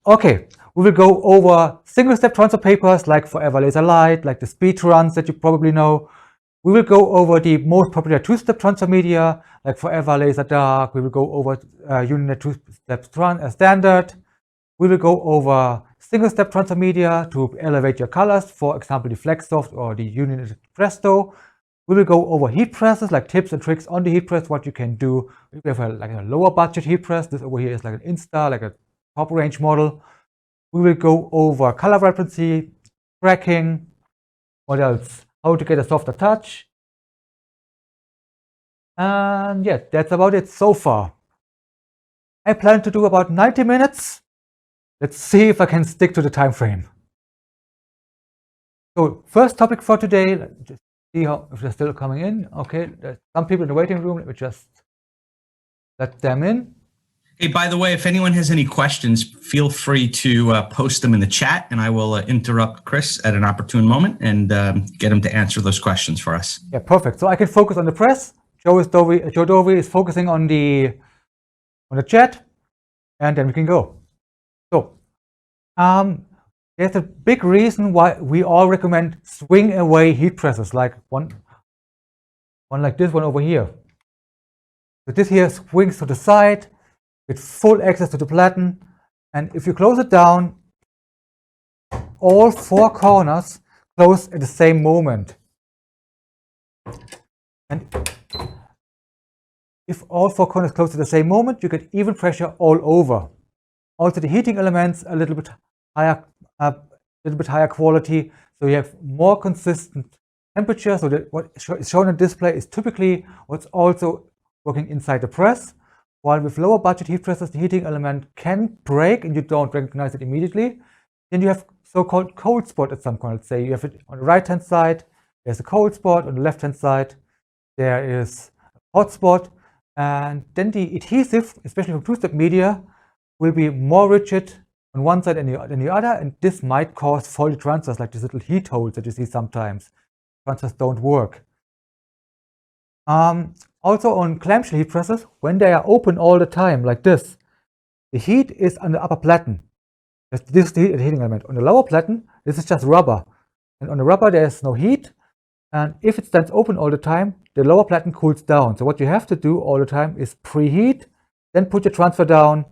Okay, we will go over single-step transfer papers like Forever Laser Light, like the speed runs that you probably know. We will go over the most popular two-step transfer media like Forever Laser Dark. We will go over Uninet two-step standard. We will go over single-step transfer media to elevate your colors, for example, the FlexSoft or the Uninet Presto. We will go over heat presses, like tips and tricks on the heat press, what you can do. We have like a lower budget heat press. This over here is like an Insta, like a top range model. We will go over color vibrancy, tracking, what else? How to get a softer touch. And yeah, that's about it so far. I plan to do about 90 minutes. Let's see if I can stick to the time frame. So first topic for today, just see how if they're still coming in. Okay, there's some people in the waiting room. Let me just let them in. Hey, by the way, if anyone has any questions, feel free to post them in the chat, and I will interrupt Chris at an opportune moment and get him to answer those questions for us. Yeah, perfect. So I can focus on the press. Joe Dovi is focusing on the chat, and then we can go. So there's a big reason why we all recommend swing away heat presses, like one like this one over here. So this here swings to the side with full access to the platen, and if you close it down, all four corners close at the same moment. And if all four corners close at the same moment, you get even pressure all over. Also, the heating elements are a little bit higher quality, so you have more consistent temperature. So that what is shown on display is typically what's also working inside the press. While with lower budget heat presses, the heating element can break and you don't recognize it immediately. Then you have so-called cold spot at some point. Let's say you have it on the right-hand side, there's a cold spot. On the left-hand side, there is a hot spot. And then the adhesive, especially from two-step media, will be more rigid on one side than the other, and this might cause faulty transfers, like these little heat holes that you see sometimes. Transfers don't work. Also on clamshell heat presses, when they are open all the time, like this, the heat is on the upper platen. This is the heating element. On the lower platen, this is just rubber. And on the rubber, there is no heat. And if it stands open all the time, the lower platen cools down. So what you have to do all the time is preheat, then put your transfer down,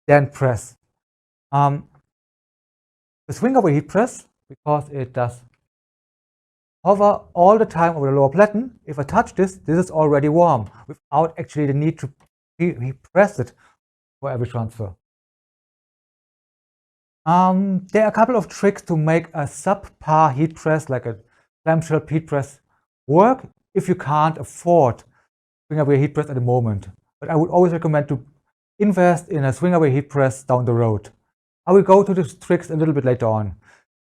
then press. The swing away heat press, because it does hover all the time over the lower platen, if I touch this, this is already warm without actually the need to press it for every transfer. There are a couple of tricks to make a subpar heat press, like a clamshell heat press, work if you can't afford swing away heat press at the moment. But I would always recommend to invest in a swing away heat press down the road. I will go to these tricks a little bit later on.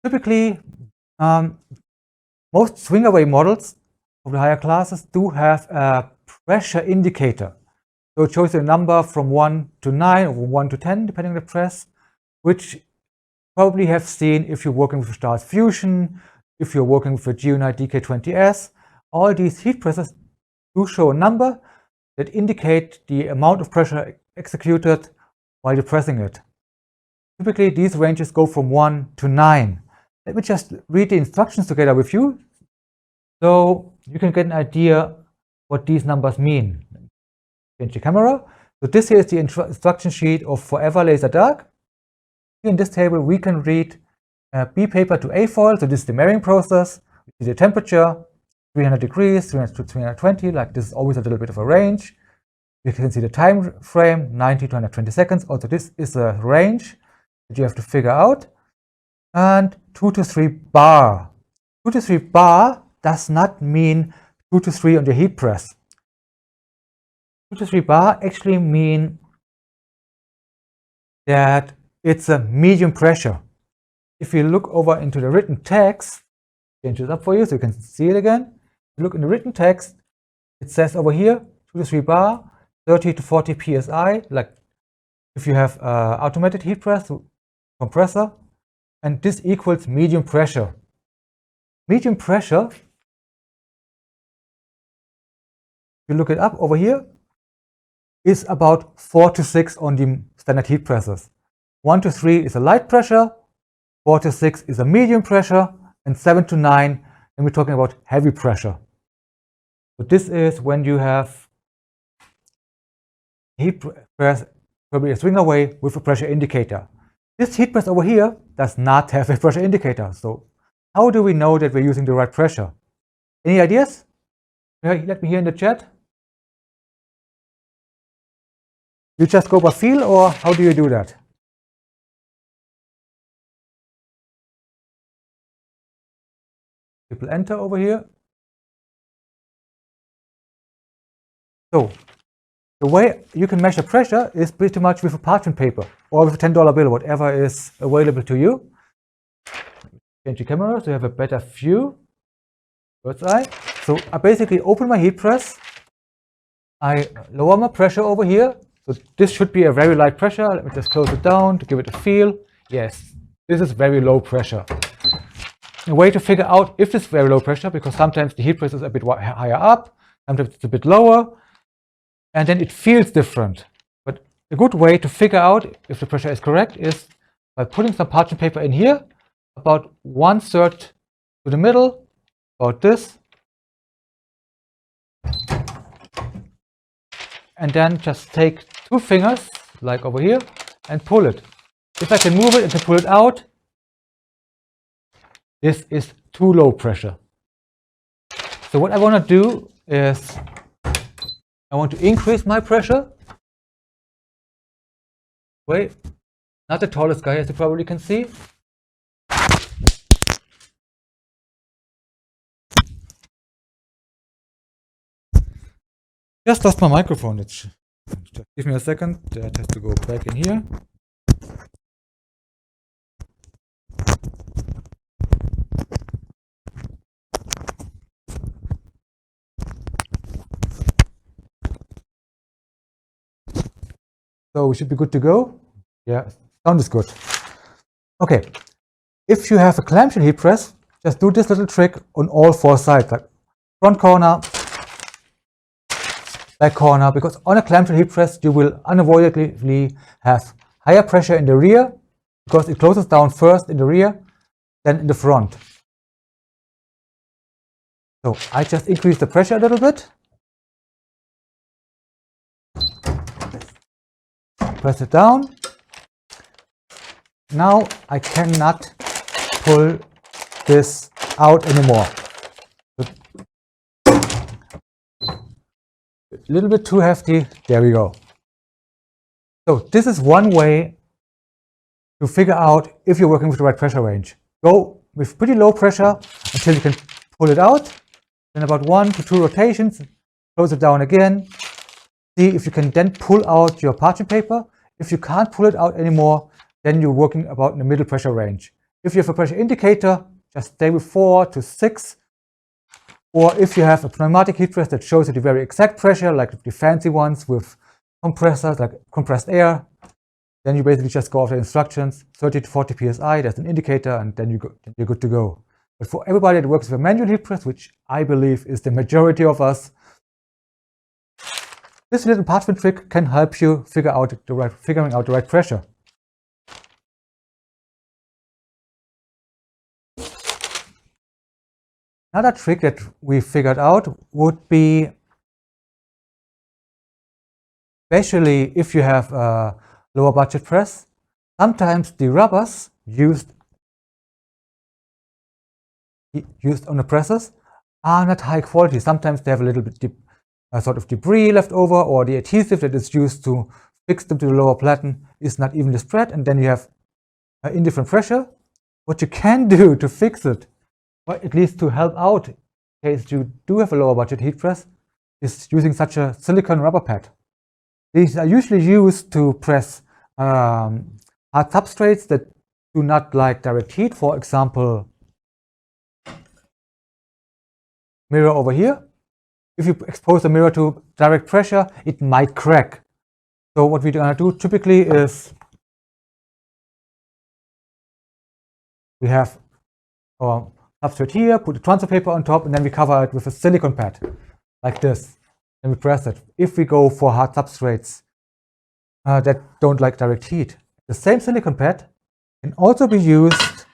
Typically, most swing away models of the higher classes do have a pressure indicator. So it shows you a number from 1 to 9 or from 1 to 10, depending on the press, which you probably have seen if you're working with Stars Fusion, if you're working with a Unite DK20S. All these heat presses do show a number that indicate the amount of pressure executed while you're pressing it. Typically, these ranges go from 1 to 9. Let me just read the instructions together with you so you can get an idea what these numbers mean. Change the camera. So this here is the instruction sheet of Forever Laser Dark. Here in this table, we can read B paper to A foil. So this is the marrying process. We see the temperature, 300 degrees, 300 to 320. Like this is always a little bit of a range. You can see the time frame, 90 to 120 seconds. Also, this is a range that you have to figure out. And 2 to 3 bar. 2 to 3 bar does not mean 2 to 3 on your heat press. 2 to 3 bar actually mean that it's a medium pressure. If you look over into the written text, change it up for you so you can see it again. If you look in the written text, it says over here 2 to 3 bar, 30 to 40 psi, like if you have automated heat press compressor, and this equals medium pressure. Medium pressure, if you look it up over here, is about 4 to 6 on the standard heat presses. 1 to 3 is a light pressure, 4 to 6 is a medium pressure, and 7 to 9, and we're talking about heavy pressure. So this is when you have heat press, probably a swing away with a pressure indicator. This heat press over here does not have a pressure indicator. So how do we know that we're using the right pressure? Any ideas? Let me hear in the chat. You just go by feel, or how do you do that? People enter over here. So the way you can measure pressure is pretty much with a parchment paper or with a $10 bill, whatever is available to you. Change the camera so you have a better view. Bird's eye. So I basically open my heat press. I lower my pressure over here. So this should be a very light pressure. Let me just close it down to give it a feel. Yes, this is very low pressure. A way to figure out if it's very low pressure, because sometimes the heat press is a bit higher up, sometimes it's a bit lower, and then it feels different. But a good way to figure out if the pressure is correct is by putting some parchment paper in here, about 1/3 to the middle, about this, and then just take 2 fingers, like over here, and pull it. If I can move it and can pull it out, this is too low pressure. So what I want to do is I want to increase my pressure. Wait, not the tallest guy, as you probably can see. Just lost my microphone. Just give me a second. That has to go back in here. So we should be good to go. Yeah, sound is good. Okay, if you have a clamshell heat press, just do this little trick on all 4 sides, like front corner, back corner, because on a clamshell heat press you will unavoidably have higher pressure in the rear, because it closes down first in the rear than in the front. So I just increase the pressure a little bit. Press it down. Now I cannot pull this out anymore. A little bit too hefty. There we go. So this is one way to figure out if you're working with the right pressure range. Go with pretty low pressure until you can pull it out. Then about 1 to 2 rotations, close it down again. See if you can then pull out your parchment paper. If you can't pull it out anymore, then you're working about in the middle pressure range. If you have a pressure indicator, just stay with 4 to 6. Or if you have a pneumatic heat press that shows you the very exact pressure, like the fancy ones with compressors, like compressed air, then you basically just go off the instructions, 30 to 40 psi, that's an indicator, and then you're good to go. But for everybody that works with a manual heat press, which I believe is the majority of us, this little parchment trick can help you figuring out the right pressure. Another trick that we figured out would be, especially if you have a lower budget press, sometimes the rubbers used on the presses are not high quality. Sometimes they have a little bit sort of debris left over, or the adhesive that is used to fix them to the lower platen is not evenly spread, and then you have indifferent pressure. What you can do to fix it, or at least to help out in case you do have a lower budget heat press, is using such a silicone rubber pad. These are usually used to press hard substrates that do not like direct heat. For example, mirror over here. If you expose the mirror to direct pressure, it might crack. So what we're going to do typically is we have our substrate here, put the transfer paper on top, and then we cover it with a silicone pad like this, and we press it. If we go for hard substrates that don't like direct heat, The same silicone pad can also be used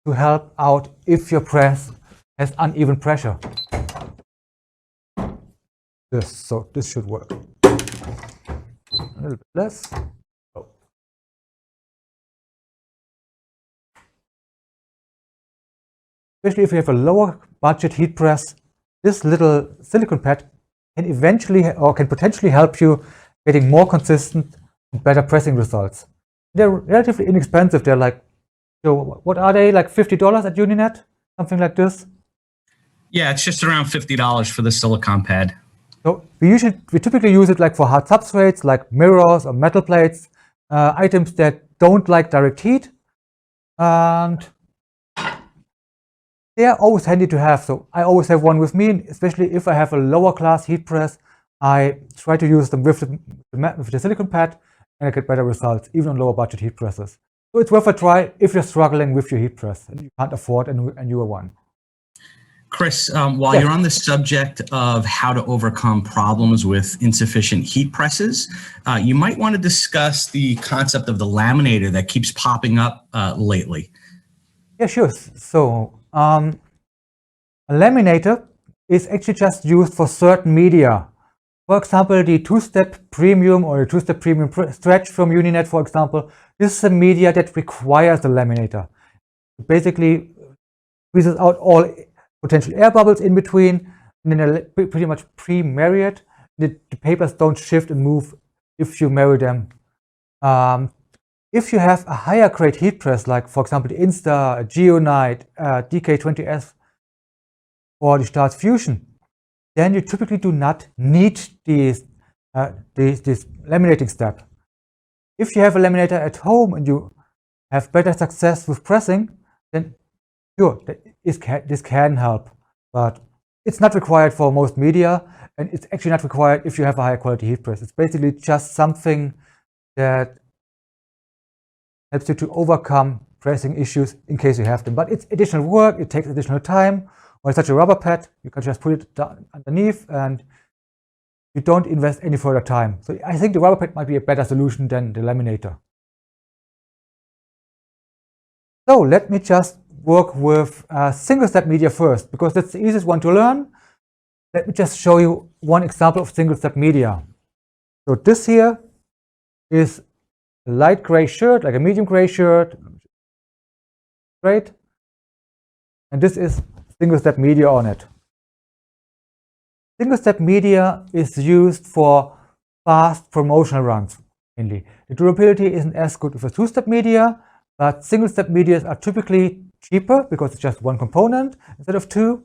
to help out if your press has uneven pressure. So this should work. A little bit less. Oh. Especially if you have a lower budget heat press, this little silicone pad can eventually or can potentially help you getting more consistent and better pressing results. They're relatively inexpensive. They're like, so what are they, like $50 at Uninet? Something like this? Yeah, it's just around $50 for the silicone pad. So we typically use it like for hard substrates like mirrors or metal plates, items that don't like direct heat, and they are always handy to have. So I always have one with me, especially if I have a lower class heat press. I try to use them with the silicone pad, and I get better results even on lower budget heat presses. So it's worth a try if you're struggling with your heat press and you can't afford a newer one. Chris, while you're on the subject of how to overcome problems with insufficient heat presses, you might want to discuss the concept of the laminator that keeps popping up lately. Yeah, sure. So a laminator is actually just used for certain media. For example, the two-step premium or the two-step premium stretch from Uninet, for example, this is a media that requires a laminator. It basically squeezes out all potential air bubbles in between, and then they're pretty much pre-married. The papers don't shift and move if you marry them. If you have a higher grade heat press, like for example the Insta, Geonite, DK20S, or the Stars Fusion, then you typically do not need this laminating step. If you have a laminator at home and you have better success with pressing, then sure, this can help, but it's not required for most media, and it's actually not required if you have a higher quality heat press. It's basically just something that helps you to overcome pressing issues in case you have them. But it's additional work, it takes additional time. Or such a rubber pad, you can just put it down underneath and you don't invest any further time. So I think the rubber pad might be a better solution than the laminator. So let me just work with single-step media first, because that's the easiest one to learn. Let me just show you one example of single-step media. So this here is a light gray shirt, like a medium gray shirt. Great. And this is single-step media on it. Single-step media is used for fast promotional runs mainly. The durability isn't as good with a two-step media, but single-step medias are typically cheaper because it's just one component instead of two,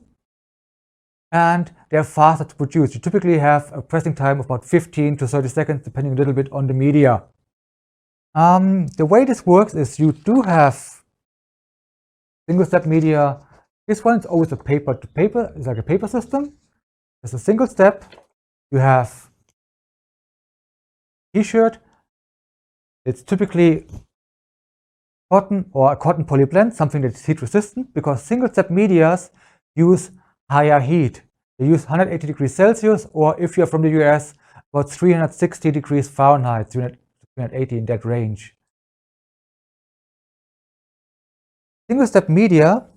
and they're faster to produce. You typically have a pressing time of about 15 to 30 seconds, depending a little bit on the media. The way this works is you do have single-step media. This one is always a paper-to-paper. It's like a paper system. There's a single step. You have t-shirt. It's typically cotton or a cotton polyblend, something that's heat resistant, because single-step medias use higher heat. They use 180 degrees Celsius, or if you're from the US, about 360 degrees Fahrenheit, 380 in that range. Single-step media,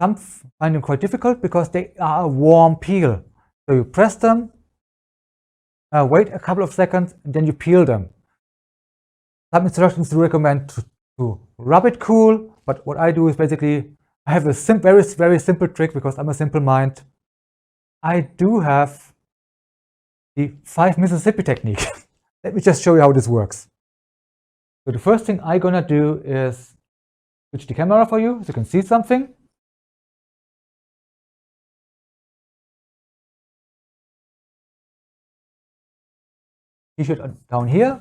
some find them quite difficult because they are a warm peel. So you press them, wait a couple of seconds, and then you peel them. Some instructions do recommend to rub it cool, but what I do is basically, I have a very simple trick because I'm a simple mind. I do have the 5 Mississippi technique. Let me just show you how this works. So the first thing I'm gonna do is switch the camera for you so you can see something. T-shirt down here.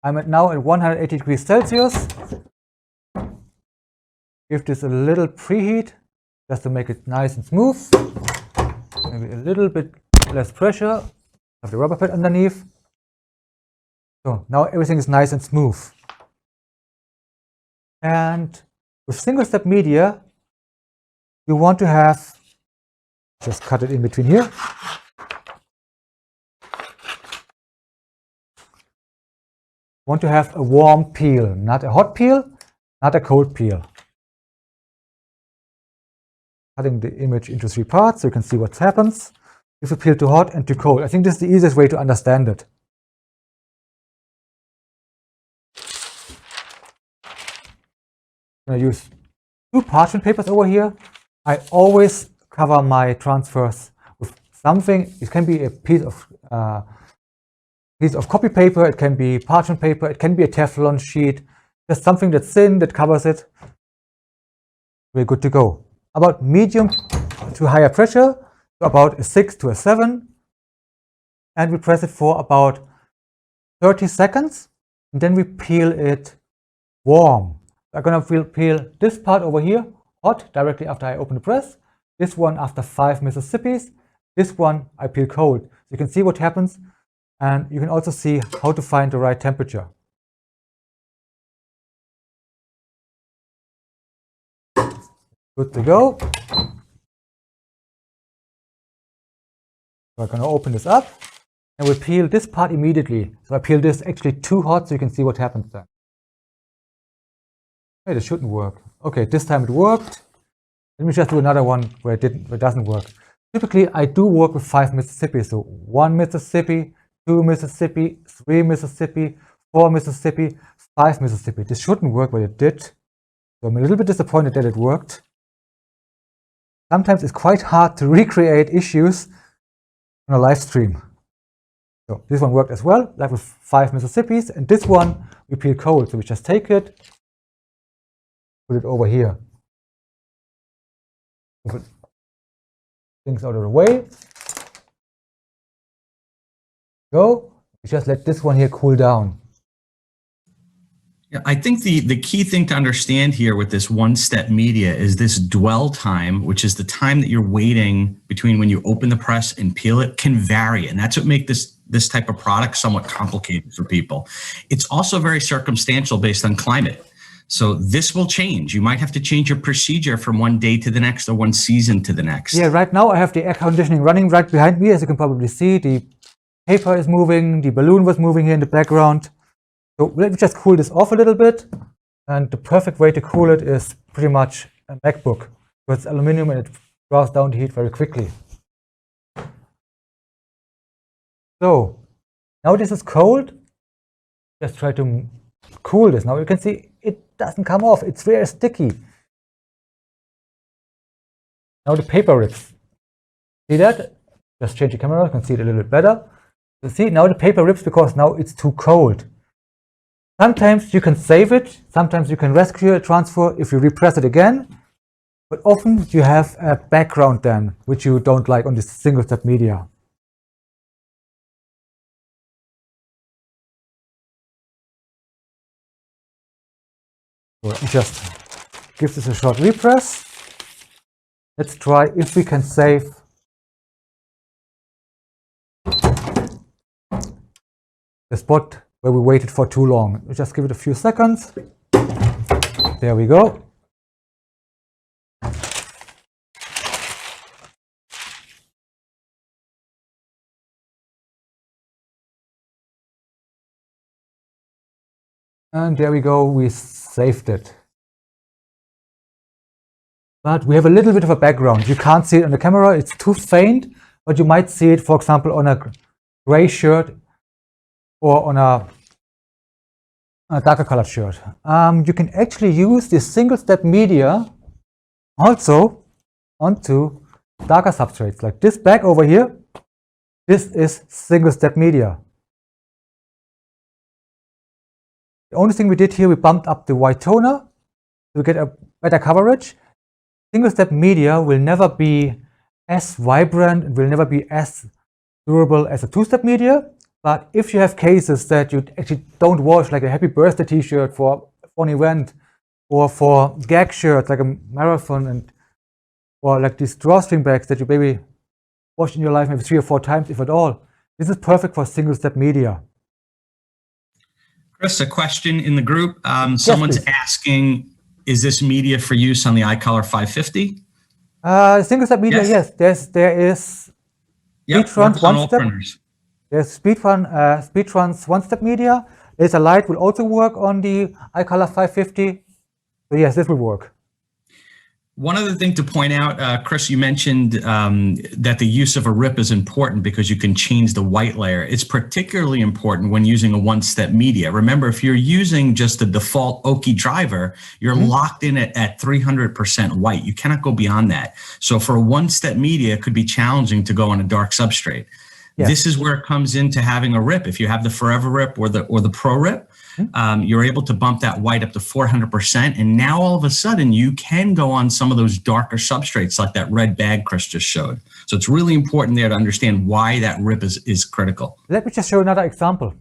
I'm now at 180 degrees Celsius. Give this a little preheat just to make it nice and smooth. Maybe a little bit less pressure. Have the rubber pad underneath. So now everything is nice and smooth. And with single-step media, you want to have, just cut it in between here. want to have a warm peel, not a hot peel, not a cold peel. Cutting the image into 3 parts so you can see what happens if you peel too hot and too cold. I think this is the easiest way to understand it. I'm going to use 2 parchment papers over here. I always cover my transfers with something. It can be a piece of copy paper, it can be parchment paper, it can be a Teflon sheet, just something that's thin that covers it. We're good to go. About medium to higher pressure, so about a 6 to a 7, and we press it for about 30 seconds, and then we peel it warm. I'm going to peel this part over here hot directly after I open the press, this one after 5 Mississippis, this one I peel cold. So you can see what happens, and you can also see how to find the right temperature. Good to go. We're going to open this up and we'll peel this part immediately. So I peel this actually too hot so you can see what happens then. Hey, this shouldn't work. Okay, this time it worked. Let me just do another one where it doesn't work. Typically, I do work with 5 Mississippi. So 1 Mississippi, 2 Mississippi, 3 Mississippi, 4 Mississippi, 5 Mississippi. This shouldn't work, but it did. So I'm a little bit disappointed that it worked. Sometimes it's quite hard to recreate issues on a live stream. So this one worked as well, like with 5 Mississippis, and this one we peel cold. So we just take it, put it over here. Put things out of the way. Go. We just let this one here cool down. Yeah, I think the key thing to understand here with this one-step media is this dwell time, which is the time that you're waiting between when you open the press and peel it, can vary. And that's what makes this type of product somewhat complicated for people. It's also very circumstantial based on climate. So this will change. You might have to change your procedure from one day to the next or one season to the next. Yeah, right now I have the air conditioning running right behind me. As you can probably see, the paper is moving, the balloon was moving here in the background. So let me just cool this off a little bit. And the perfect way to cool it is pretty much a MacBook. So it's aluminum and it draws down the heat very quickly. So now this is cold. Just try to cool this. Now you can see it doesn't come off. It's very sticky. Now the paper rips. See that? Just change the camera. You can see it a little bit better. You see now the paper rips because now it's too cold. Sometimes you can save it. Sometimes you can rescue a transfer if you repress it again. But often you have a background then, which you don't like on this single-step media. So let me just give this a short repress. Let's try if we can save the spot where we waited for too long. We'll just give it a few seconds. There we go. And there we go, we saved it. But we have a little bit of a background. You can't see it on the camera, it's too faint, but you might see it, for example, on a gray shirt or on a darker colored shirt. You can actually use this single-step media also onto darker substrates. Like this bag over here, this is single-step media. The only thing we did here, we bumped up the white toner to get a better coverage. Single-step media will never be as vibrant and will never be as durable as a two-step media. But if you have cases that you actually don't wash, like a happy birthday t-shirt for an event, or for gag shirts like a marathon, or like these drawstring bags that you maybe wash in your life maybe 3 or 4 times, if at all, this is perfect for single-step media. Chris, a question in the group. Someone's asking, is this media for use on the iColor 550? Single-step media, yes. There is Yep, Speedtrans on all printers. There's Speedtrans one-step media. Laser light will also work on the iColor 550. So yes, this will work. One other thing to point out, Chris, you mentioned that the use of a RIP is important because you can change the white layer. It's particularly important when using a one-step media. Remember, if you're using just the default Oki driver, you're locked in at 300% white. You cannot go beyond that. So for a one-step media, it could be challenging to go on a dark substrate. Yes. This is where it comes into having a RIP. If you have the Forever RIP or the Pro RIP, you're able to bump that white up to 400%. And now all of a sudden you can go on some of those darker substrates like that red bag Chris just showed. So it's really important there to understand why that RIP is critical. Let me just show another example.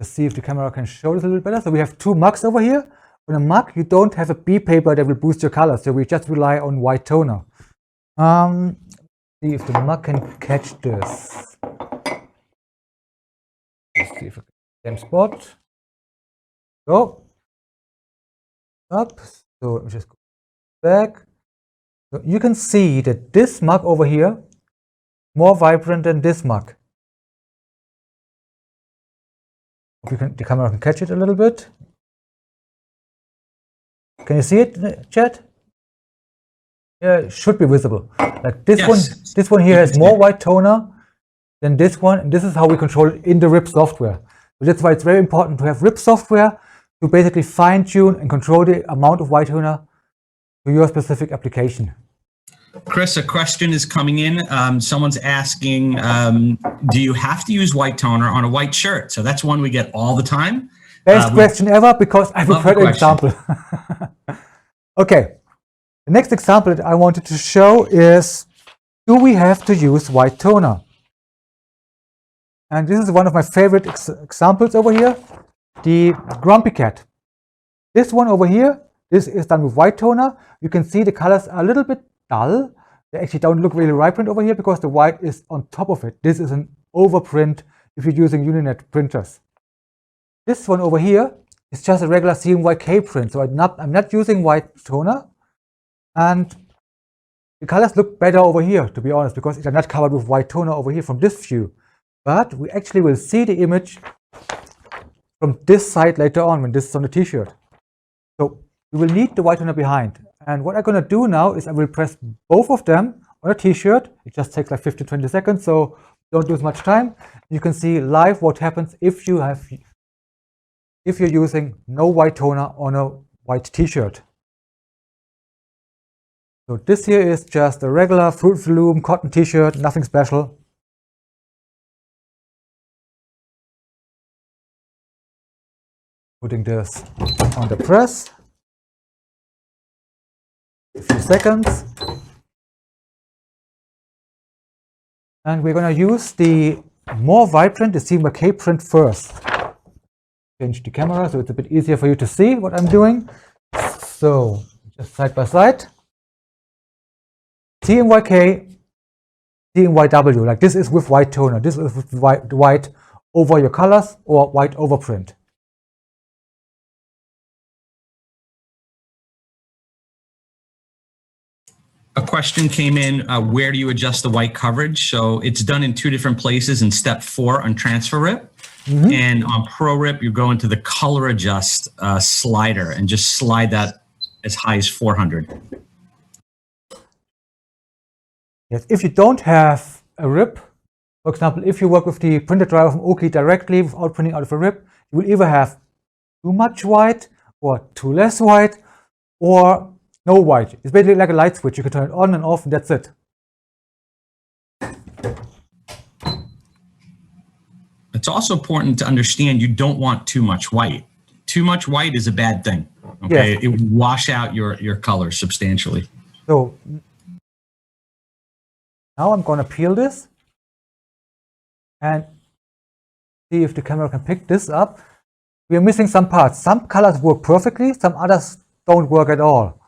Let's see if the camera can show this a little better. So we have two mugs over here. On a mug, you don't have a B paper that will boost your color. So we just rely on white toner. See if the mug can catch this. Let's see if I can same spot. Go up. So let me just go back. So you can see that this mug over here more vibrant than this mug. Hope the camera can catch it a little bit. Can you see it, chat? Yeah, it should be visible. Like this one, this one here has more white toner than this one, and this is how we control it in the RIP software. So that's why it's very important to have RIP software to basically fine-tune and control the amount of white toner to your specific application. Chris, a question is coming in. Someone's asking, do you have to use white toner on a white shirt? So that's one we get all the time. Best question ever, because I prepared an example. Okay. The next example that I wanted to show is, do we have to use white toner? And this is one of my favorite examples over here, the Grumpy Cat. This one over here, this is done with white toner. You can see the colors are a little bit dull. They actually don't look really vibrant over here because the white is on top of it. This is an overprint if you're using Uninet printers. This one over here is just a regular CMYK print, so I'm not using white toner. And the colors look better over here, to be honest, because they're not covered with white toner over here from this view. But we actually will see the image from this side later on when this is on the t-shirt. So we will need the white toner behind. And what I'm going to do now is I will press both of them on a t-shirt. It just takes like 15-20 seconds, so don't lose much time. You can see live what happens if you're using no white toner on a white t-shirt. So this here is just a regular Fruit Loom cotton t-shirt, nothing special. Putting this on the press. A few seconds. And we're going to use the more vibrant, the CMYK print first. Change the camera so it's a bit easier for you to see what I'm doing. So just side by side. CMYK, CMYW, like this is with white toner. This is with white over your colors or white overprint. A question came in, where do you adjust the white coverage? So it's done in two different places in step 4 on transfer RIP. And on Pro RIP, you go into the color adjust slider and just slide that as high as 400. Yes, if you don't have a RIP, for example, if you work with the printer driver from Oki directly without printing out of a RIP, you will either have too much white or too less white or no white. It's basically like a light switch. You can turn it on and off and that's it. It's also important to understand you don't want too much white. Too much white is a bad thing. Okay, yes. It will wash out your color substantially. So now I'm going to peel this and see if the camera can pick this up. We are missing some parts. Some colors work perfectly, some others don't work at all.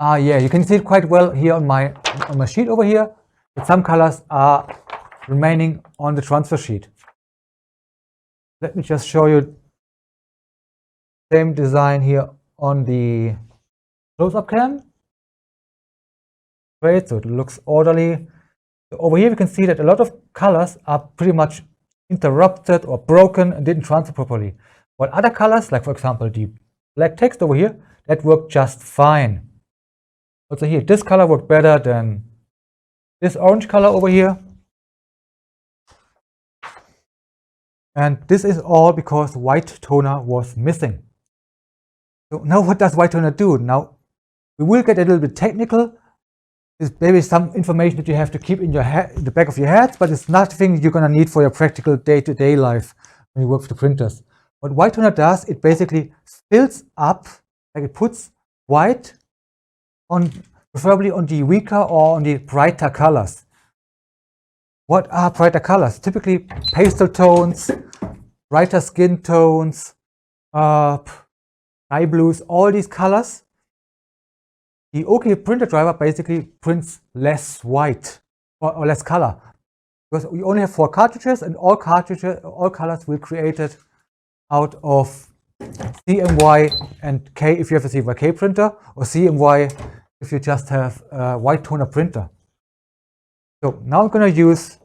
Yeah, you can see it quite well here on my sheet over here, but some colors are remaining on the transfer sheet. Let me just show you same design here on the close-up cam. Great, so it looks orderly. So over here we can see that a lot of colors are pretty much interrupted or broken and didn't transfer properly. While other colors, like for example the black text over here, that worked just fine. Also here, this color worked better than this orange color over here. And this is all because white toner was missing. So now what does white toner do? Now we will get a little bit technical. There's maybe some information that you have to keep in your head, in the back of your head, but it's nothing you're gonna need for your practical day-to-day life when you work with the printers. What white toner does, it basically fills up, like it puts white on, preferably on the weaker or on the brighter colors. What are brighter colors? Typically pastel tones, brighter skin tones, sky blues, all these colors. The OK printer driver basically prints less white or less color, because we only have 4 cartridges, and all colors will be created out of CMY and K if you have a CMYK printer, or CMY if you just have a white toner printer. So now I'm going to use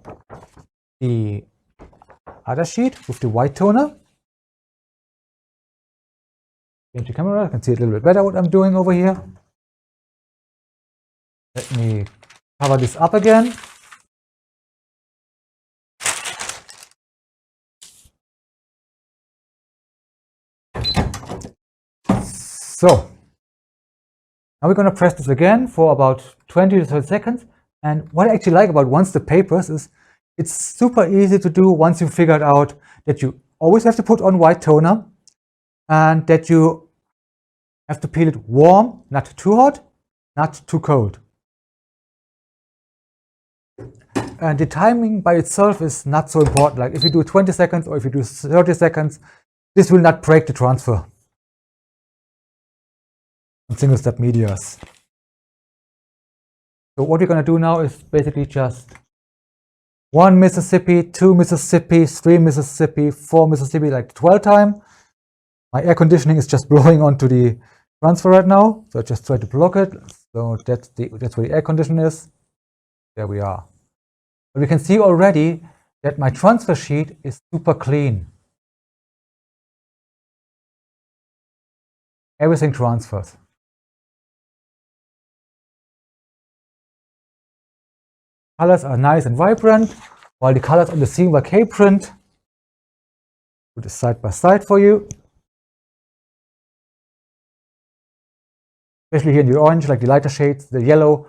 the other sheet with the white toner. Change the camera, I can see it a little bit better what I'm doing over here. Let me cover this up again. So now we're going to press this again for about 20 to 30 seconds. And what I actually like about Once the Papers is it's super easy to do once you figured out that you always have to put on white toner and that you have to peel it warm, not too hot, not too cold. And the timing by itself is not so important. Like if you do 20 seconds or if you do 30 seconds, this will not break the transfer on single step medias. So what we're going to do now is basically just 1 Mississippi, 2 Mississippi, 3 Mississippi, 4 Mississippi, like 12 time. My air conditioning is just blowing onto the transfer right now, so I just try to block it. So that's where the air conditioner is. There we are. But we can see already that my transfer sheet is super clean. Everything transfers. Colors are nice and vibrant, while the colors on the CMYK print, put it side by side for you. Especially here in the orange, like the lighter shades, the yellow.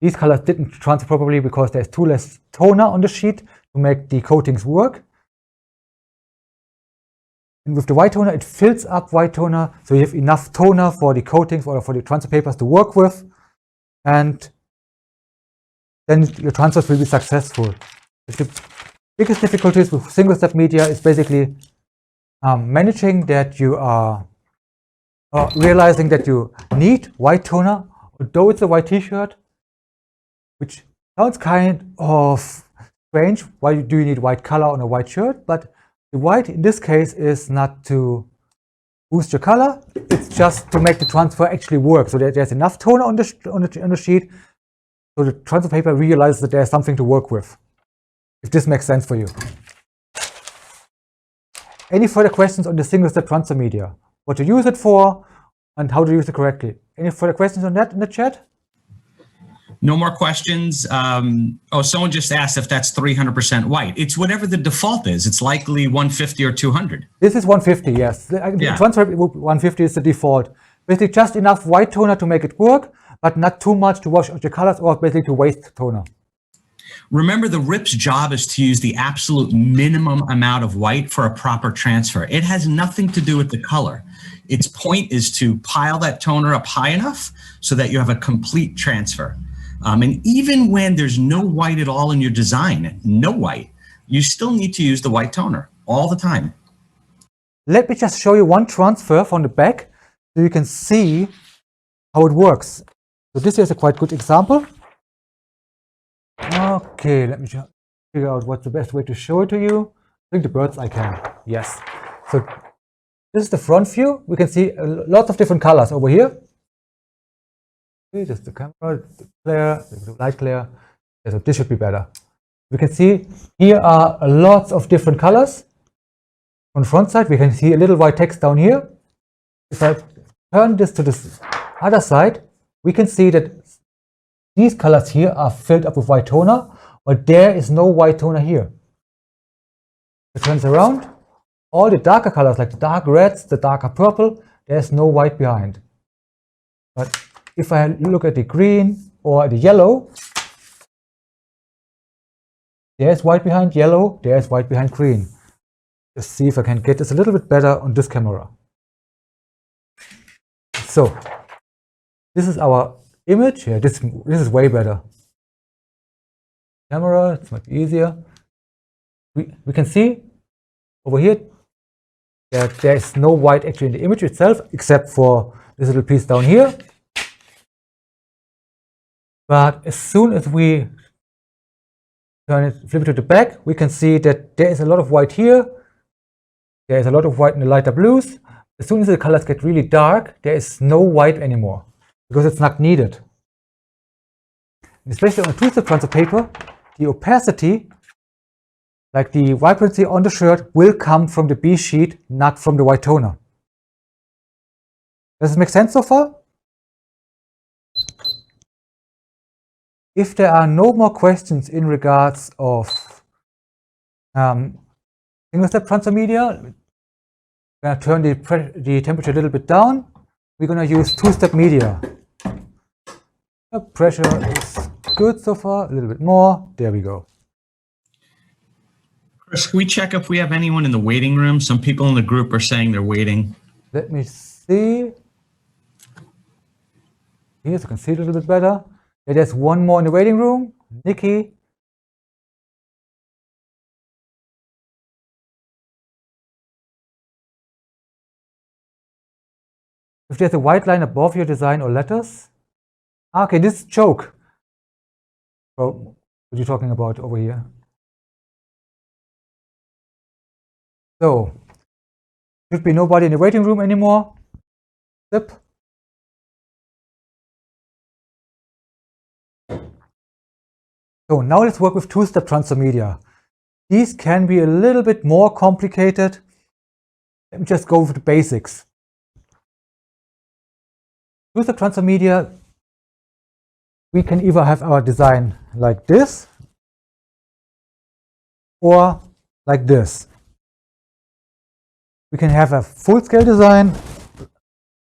These colors didn't transfer properly because there's too less toner on the sheet to make the coatings work. And with the white toner, it fills up white toner, so you have enough toner for the coatings or for the transfer papers to work with, and then your transfers will be successful. The biggest difficulties with single-step media is basically managing that you are realizing that you need white toner, although it's a white t-shirt, which sounds kind of strange. Why do you need white color on a white shirt? But the white in this case is not to boost your color, it's just to make the transfer actually work, so that there's enough toner on the sheet, so the transfer paper realizes that there's something to work with. If this makes sense for you. Any further questions on the single-step transfer media? What to use it for and how to use it correctly? Any further questions on that in the chat? No more questions. Oh, someone just asked if that's 300% white. It's whatever the default is. It's likely 150 or 200. This is 150, yes. Yeah. Transfer 150 is the default. Basically just enough white toner to make it work, but not too much to wash out your colors or basically to waste toner. Remember, the RIP's job is to use the absolute minimum amount of white for a proper transfer. It has nothing to do with the color. Its point is to pile that toner up high enough so that you have a complete transfer. And even when there's no white at all in your design, no white, you still need to use the white toner all the time. Let me just show you one transfer from the back so you can see how it works. So this is a quite good example. Okay, let me just figure out what's the best way to show it to you. I think the bird's eye can. Yes. So this is the front view. We can see lots of different colors over here. Okay, just the camera, the glare, the light glare. Yeah, so this should be better. We can see here are lots of different colors. On the front side, we can see a little white text down here. If I turn this to this other side, we can see that these colors here are filled up with white toner, but there is no white toner here. If it turns around, all the darker colors, like the dark reds, the darker purple, there's no white behind. But if I look at the green or the yellow, there's white behind yellow, there's white behind green. Let's see if I can get this a little bit better on this camera. So, this is our image. Yeah, this is way better. Camera, it's much easier. We can see over here that there is no white actually in the image itself, except for this little piece down here. But as soon as we flip it to the back, we can see that there is a lot of white here. There is a lot of white in the lighter blues. As soon as the colors get really dark, there is no white anymore because it's not needed. Especially on a two-step transfer paper, the opacity, like the vibrancy on the shirt, will come from the B sheet, not from the white toner. Does it make sense so far? If there are no more questions in regards of single-step transfer media, we're going to turn the temperature a little bit down. We're going to use two-step media. The pressure is good so far, a little bit more. There we go. Chris, can we check if we have anyone in the waiting room? Some people in the group are saying they're waiting. Let me see. Here, so you can see it a little bit better. There's one more in the waiting room. Nikki. If there's a white line above your design or letters. Okay, this is joke. Oh, what are you talking about over here? So, should be nobody in the waiting room anymore. Zip. So now let's work with two-step transfer media. These can be a little bit more complicated. Let me just go with the basics. Two-step transfer media, we can either have our design like this or like this. We can have a full-scale design,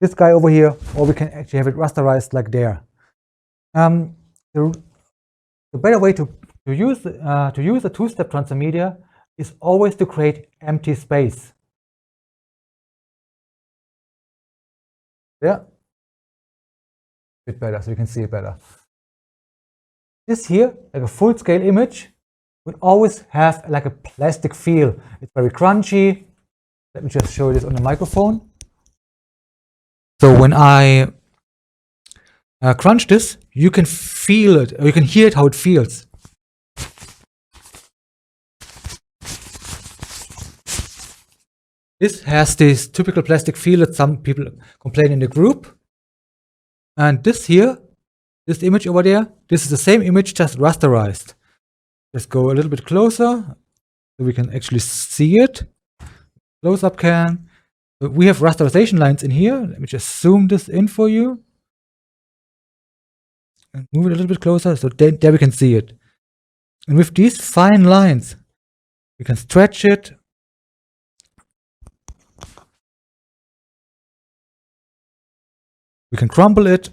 this guy over here, or we can actually have it rasterized like there. The better way to use a two-step transfer media is always to create empty space. Yeah, a bit better, so you can see it better. This here, like a full-scale image, will always have like a plastic feel. It's very crunchy. Let me just show you this on the microphone. So when I crunch this, you can feel it, or you can hear it how it feels. This has this typical plastic feel that some people complain in the group. And this here, this image over there, this is the same image, just rasterized. Let's go a little bit closer so we can actually see it. Close-up can. We have rasterization lines in here. Let me just zoom this in for you. And move it a little bit closer, so there we can see it. And with these fine lines, we can stretch it. We can crumble it.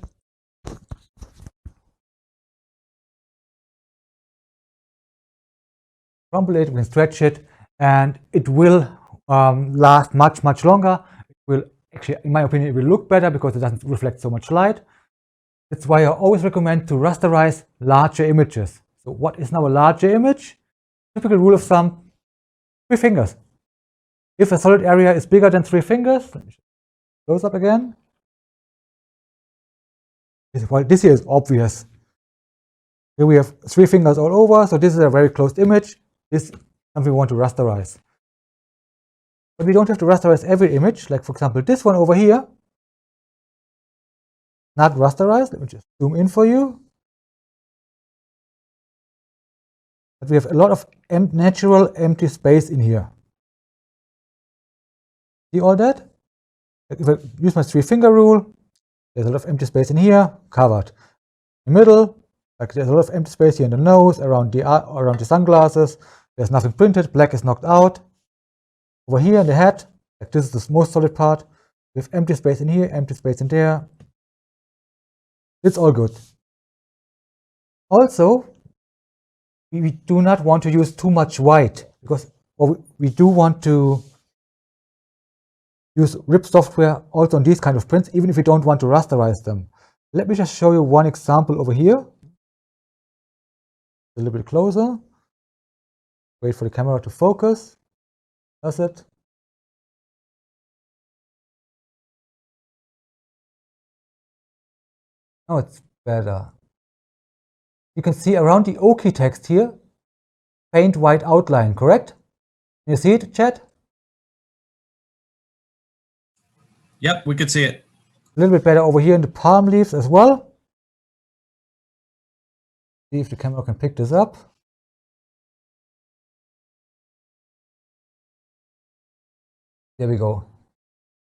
Crumble it, we can stretch it, and it will last much longer. It will actually, in my opinion, it will look better because it doesn't reflect so much light. That's why I always recommend to rasterize larger images. So what is now a larger image? Typical rule of thumb, 3 fingers. If a solid area is bigger than 3 fingers, let me close up again. Well, this here is obvious. Here we have 3 fingers all over, so this is a very closed image. This is something we want to rasterize. But we don't have to rasterize every image, like for example this one over here. Not rasterized. Let me just zoom in for you. But we have a lot of natural empty space in here. See all that? If I use my 3-finger rule, there's a lot of empty space in here, covered. In the middle, like there's a lot of empty space here in the nose, around the sunglasses. There's nothing printed, black is knocked out. Over here in the head, like this is the most solid part. We have empty space in here, empty space in there. It's all good. Also, we do not want to use too much white because we do want to use RIP software also on these kind of prints, even if we don't want to rasterize them. Let me just show you one example over here. A little bit closer. Wait for the camera to focus. Does it? Oh, it's better. You can see around the OK text here, faint white outline, correct? Can you see it, chat? Yep, we could see it. A little bit better over here in the palm leaves as well. See if the camera can pick this up. There we go.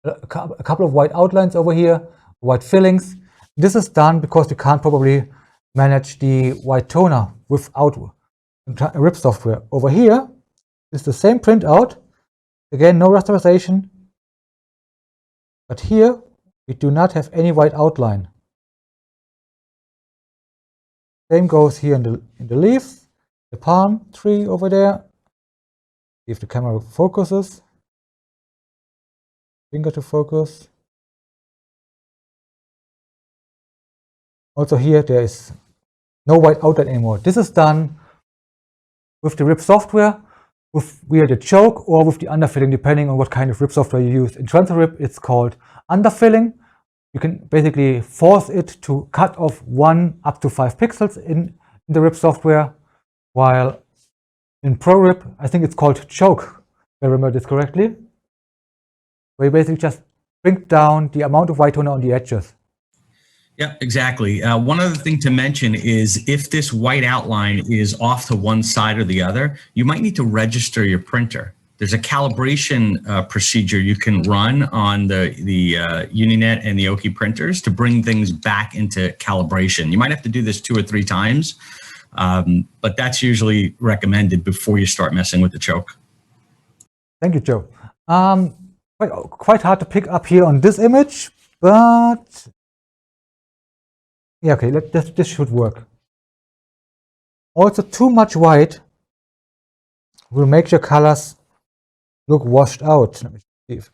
A couple of white outlines over here, white fillings. This is done because we can't probably manage the white toner without RIP software. Over here is the same printout. Again, no rasterization. But here we do not have any white outline. Same goes here in the leaf, the palm tree over there. See if the camera focuses. Finger to focus. Also here there is no white outline anymore. This is done with the RIP software, with via the choke or with the underfilling, depending on what kind of RIP software you use. In transfer RIP, it's called underfilling. You can basically force it to cut off 1 up to 5 pixels in the RIP software, while in Pro RIP, I think it's called choke, if I remember this correctly, where you basically just bring down the amount of white toner on the edges. Yeah, exactly. One other thing to mention is if this white outline is off to one side or the other, you might need to register your printer. There's a calibration procedure you can run on the Uninet and the Oki printers to bring things back into calibration. You might have to do this 2 or 3 times, but that's usually recommended before you start messing with the choke. Thank you, Joe. Quite hard to pick up here on this image, but yeah, okay, this should work. Also, too much white will make your colors look washed out. Let me see if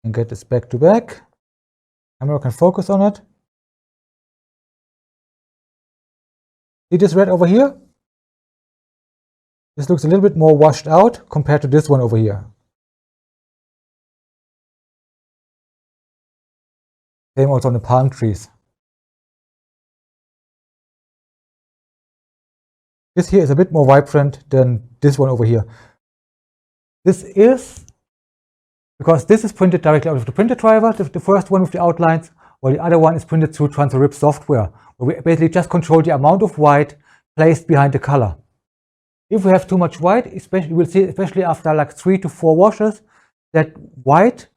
I can get this back to back. Camera can focus on it. See this red over here? This looks a little bit more washed out compared to this one over here. Same also on the palm trees. This here is a bit more vibrant than this one over here. This is because this is printed directly out of the printer driver, the first one with the outlines, while the other one is printed through transfer RIP software, where we basically just control the amount of white placed behind the color. If we have too much white, especially we'll see, especially after like 3 to 4 washes, that white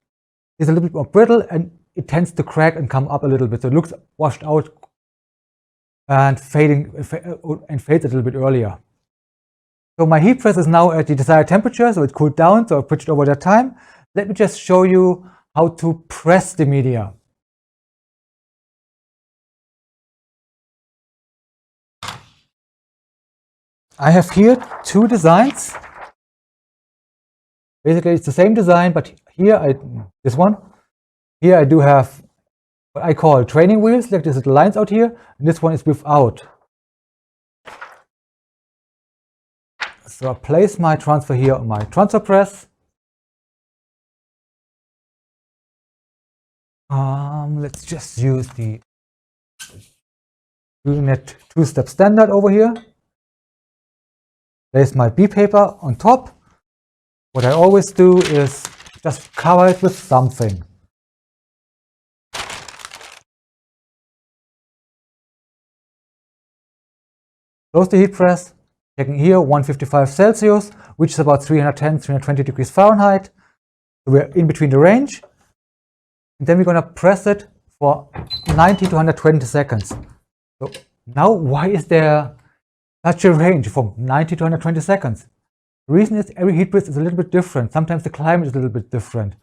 is a little bit more brittle and it tends to crack and come up a little bit. So it looks washed out and fades a little bit earlier. So my heat press is now at the desired temperature, so it cooled down, so I switched over that time. Let me just show you how to press the media. I have here 2 designs. Basically, it's the same design, but here this one. Here I do have what I call training wheels, like these little lines out here, and this one is without. So I place my transfer here on my transfer press. Let's just use the Uninet 2-step standard over here. Place my B paper on top. What I always do is just cover it with something. Close the heat press, Checking here, 155 Celsius, which is about 310, 320 degrees Fahrenheit. So we're in between the range. And then we're going to press it for 90 to 120 seconds. So now, why is there such a range from 90 to 120 seconds? The reason is every heat press is a little bit different. Sometimes the climate is a little bit different.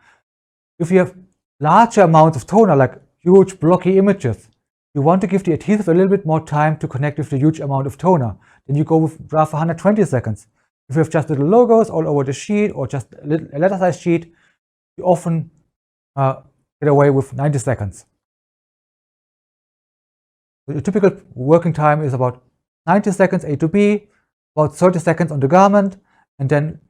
If you have larger amounts of toner, like huge blocky images, you want to give the adhesive a little bit more time to connect with the huge amount of toner. Then you go with roughly 120 seconds. If you have just little logos all over the sheet or just a letter size sheet, you often get away with 90 seconds. The typical working time is about 90 seconds A to B, about 30 seconds on the garment, and then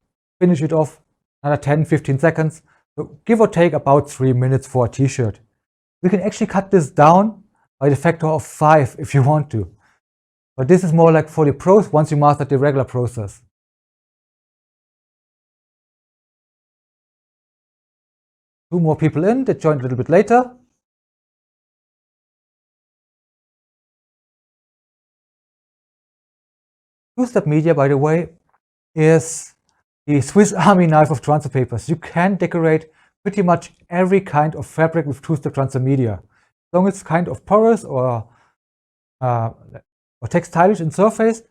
finish it off another 10-15 seconds. So give or take about 3 minutes for a t-shirt. We can actually cut this down by the factor of 5 if you want to. But this is more like for the pros once you master the regular process. Two more people in that joined a little bit later. Two-step media, by the way, is the Swiss Army knife of transfer papers. You can decorate pretty much every kind of fabric with two-step transfer media. As long as it's kind of porous or textile-ish in surface,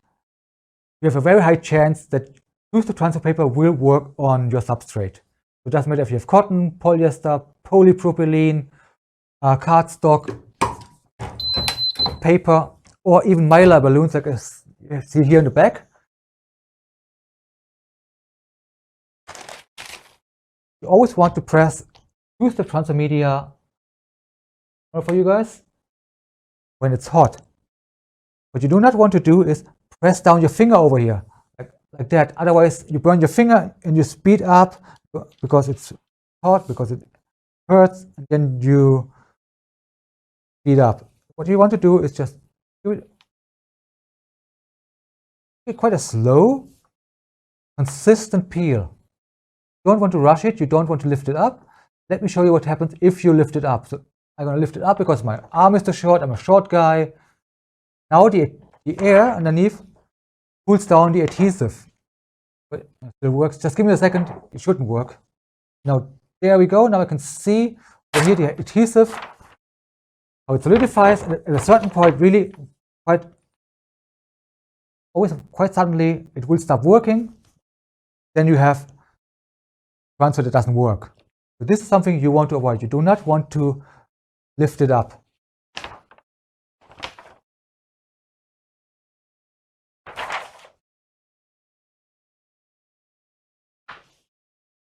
you have a very high chance that two-step transfer paper will work on your substrate. It doesn't matter if you have cotton, polyester, polypropylene, cardstock, paper, or even mylar balloons like you see here in the back. You always want to press two-step transfer media for you guys when it's hot. What you do not want to do is press down your finger over here like that. Otherwise, you burn your finger and you speed up because it's hot, because it hurts, and then you speed up. What you want to do is just do it quite a slow, consistent peel. You don't want to rush it, you don't want to lift it up. Let me show you what happens if you lift it up. So I'm going to lift it up because my arm is too short, I'm a short guy. Now the air underneath cools down the adhesive. But it still works. Just give me a second, it shouldn't work. Now there we go, now I can see from here the adhesive, how it solidifies, and at a certain point really quite suddenly it will stop working. Then you have transfer that doesn't work. So this is something you want to avoid. You do not want to lift it up.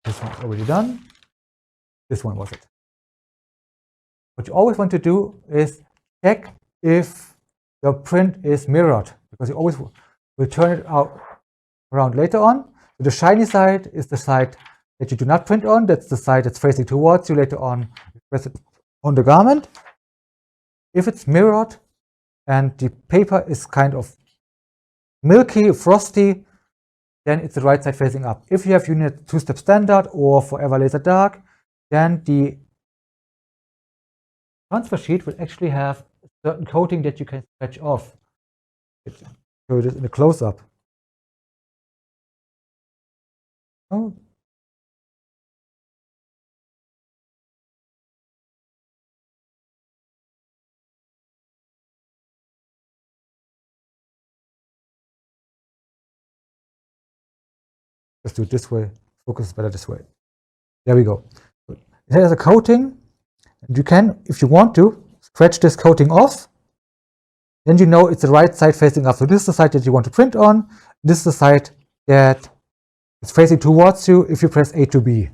This one's already done. This one was it. What you always want to do is check if your print is mirrored, because you always will turn it out around later on. So the shiny side is the side that you do not print on. That's the side that's facing towards you later on. You press it on the garment. If it's mirrored and the paper is kind of milky, frosty, then it's the right side facing up. If you have unit two-step standard or forever laser dark, then the transfer sheet will actually have a certain coating that you can scratch off. Show this in a close-up. Oh. Let's do it this way. Focus is better this way. There we go. It has a coating. And you can, if you want to, scratch this coating off. Then you know it's the right side facing up. So this is the side that you want to print on. This is the side that is facing towards you if you press A to B.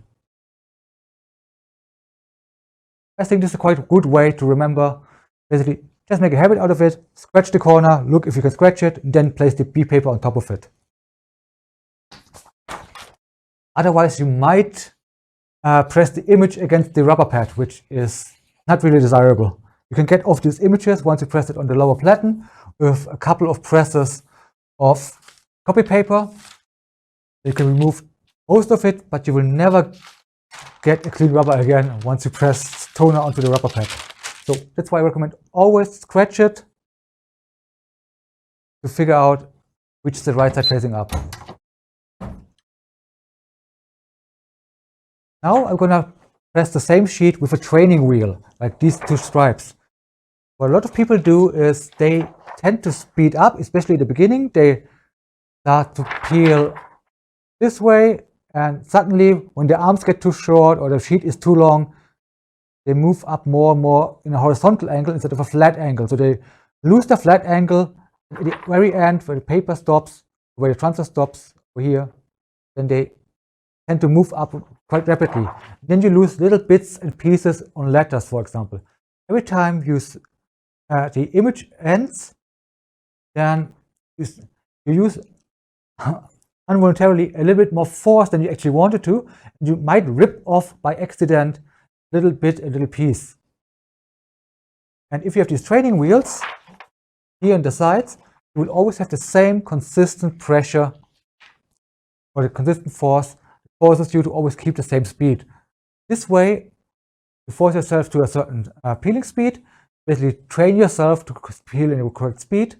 I think this is a quite good way to remember. Basically, just make a habit out of it. Scratch the corner, look if you can scratch it, and then place the B paper on top of it. Otherwise, you might press the image against the rubber pad, which is not really desirable. You can get off these images once you press it on the lower platen with a couple of presses of copy paper. You can remove most of it, but you will never get a clean rubber again once you press toner onto the rubber pad. So that's why I recommend always scratch it to figure out which is the right side facing up. Now I'm gonna press the same sheet with a training wheel, like these two stripes. What a lot of people do is they tend to speed up, especially at the beginning. They start to peel this way, and suddenly when the arms get too short or the sheet is too long, they move up more and more in a horizontal angle instead of a flat angle. So they lose the flat angle at the very end where the paper stops, where the transfer stops over here. Then they tend to move up quite rapidly. Then you lose little bits and pieces on letters, for example. Every time you the image ends, then you use involuntarily a little bit more force than you actually wanted to. You might rip off by accident a little piece. And if you have these training wheels here on the sides, you will always have the same consistent pressure or the consistent force that forces you to always keep the same speed. This way, you force yourself to a certain peeling speed, basically train yourself to peel in the correct speed.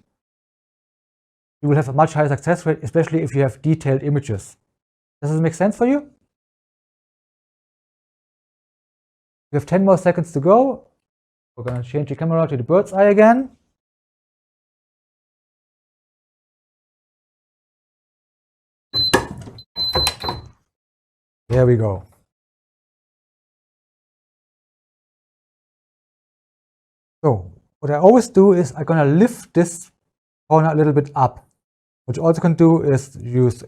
You will have a much higher success rate, especially if you have detailed images. Does this make sense for you? We have 10 more seconds to go. We're going to change the camera to the bird's eye again. There we go. So what I always do is I'm going to lift this corner a little bit up. What you also can do is use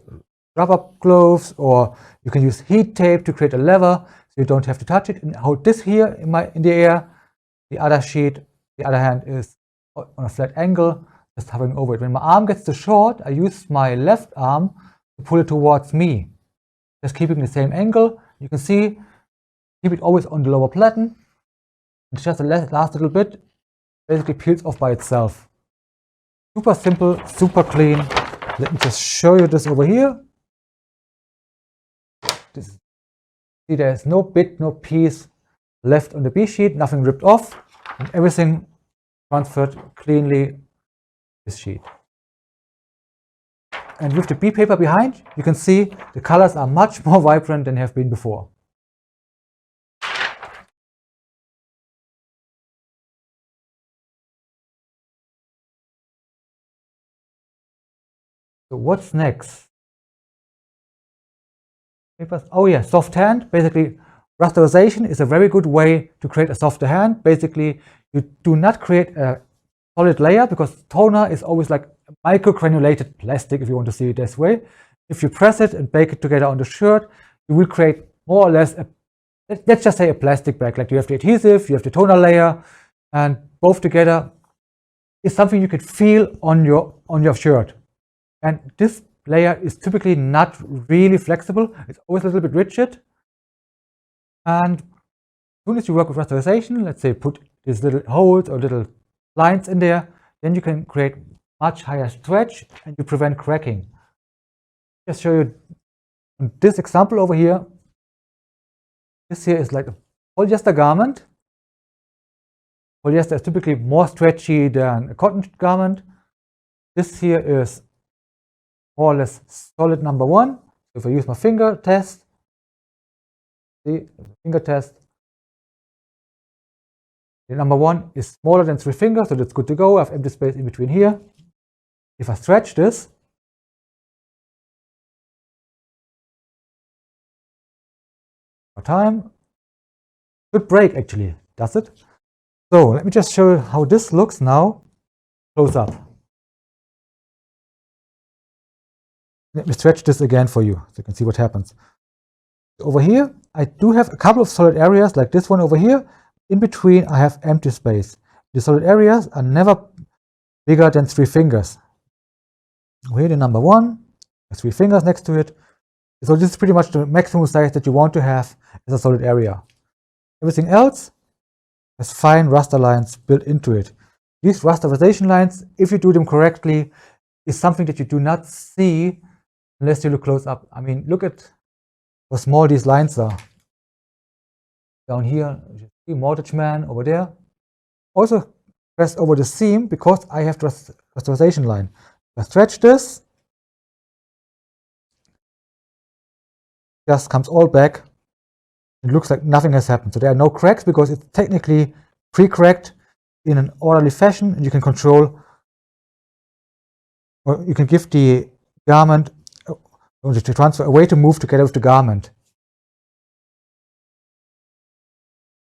rubber gloves, or you can use heat tape to create a lever so you don't have to touch it, and hold this here in the air. The other sheet, the other hand, is on a flat angle, just hovering over it. When my arm gets too short, I use my left arm to pull it towards me, just keeping the same angle. You can see, keep it always on the lower platen. It's just the last little bit basically peels off by itself. Super simple, super clean. Let me just show you this over here. See, there's no bit, no piece left on the B sheet, nothing ripped off, and everything transferred cleanly to this sheet. And with the B paper behind, you can see the colors are much more vibrant than they have been before. So what's next? Papers. Oh yeah, soft hand. Basically, rasterization is a very good way to create a softer hand. Basically, you do not create a solid layer because toner is always like microgranulated plastic, if you want to see it this way. If you press it and bake it together on the shirt, you will create more or less let's just say a plastic bag. Like you have the adhesive, you have the toner layer, and both together is something you could feel on your shirt. And this layer is typically not really flexible. It's always a little bit rigid. And as soon as you work with rasterization, let's say put these little holes or little lines in there, then you can create much higher stretch and you prevent cracking. Just show you this example over here. This here is like a polyester garment. Polyester is typically more stretchy than a cotton garment. This here is more or less solid number one. If I use my finger test, see, finger test, the number one is smaller than 3 fingers, so that's good to go. I have empty space in between here. If I stretch this, for time, should break actually, does it? So let me just show you how this looks now, close up. Let me stretch this again for you so you can see what happens. Over here, I do have a couple of solid areas like this one over here. In between, I have empty space. The solid areas are never bigger than 3 fingers. Here, the number one, 3 fingers next to it. So this is pretty much the maximum size that you want to have as a solid area. Everything else has fine raster lines built into it. These rasterization lines, if you do them correctly, is something that you do not see unless you look close up. I mean, look at how small these lines are. Down here, you see Mortgage Man over there. Also press over the seam because I have the rasterization line. I stretch this, just comes all back. It looks like nothing has happened. So there are no cracks because it's technically pre-cracked in an orderly fashion, and you can control, or you can give the garment, or the transfer, a way to move together with the garment.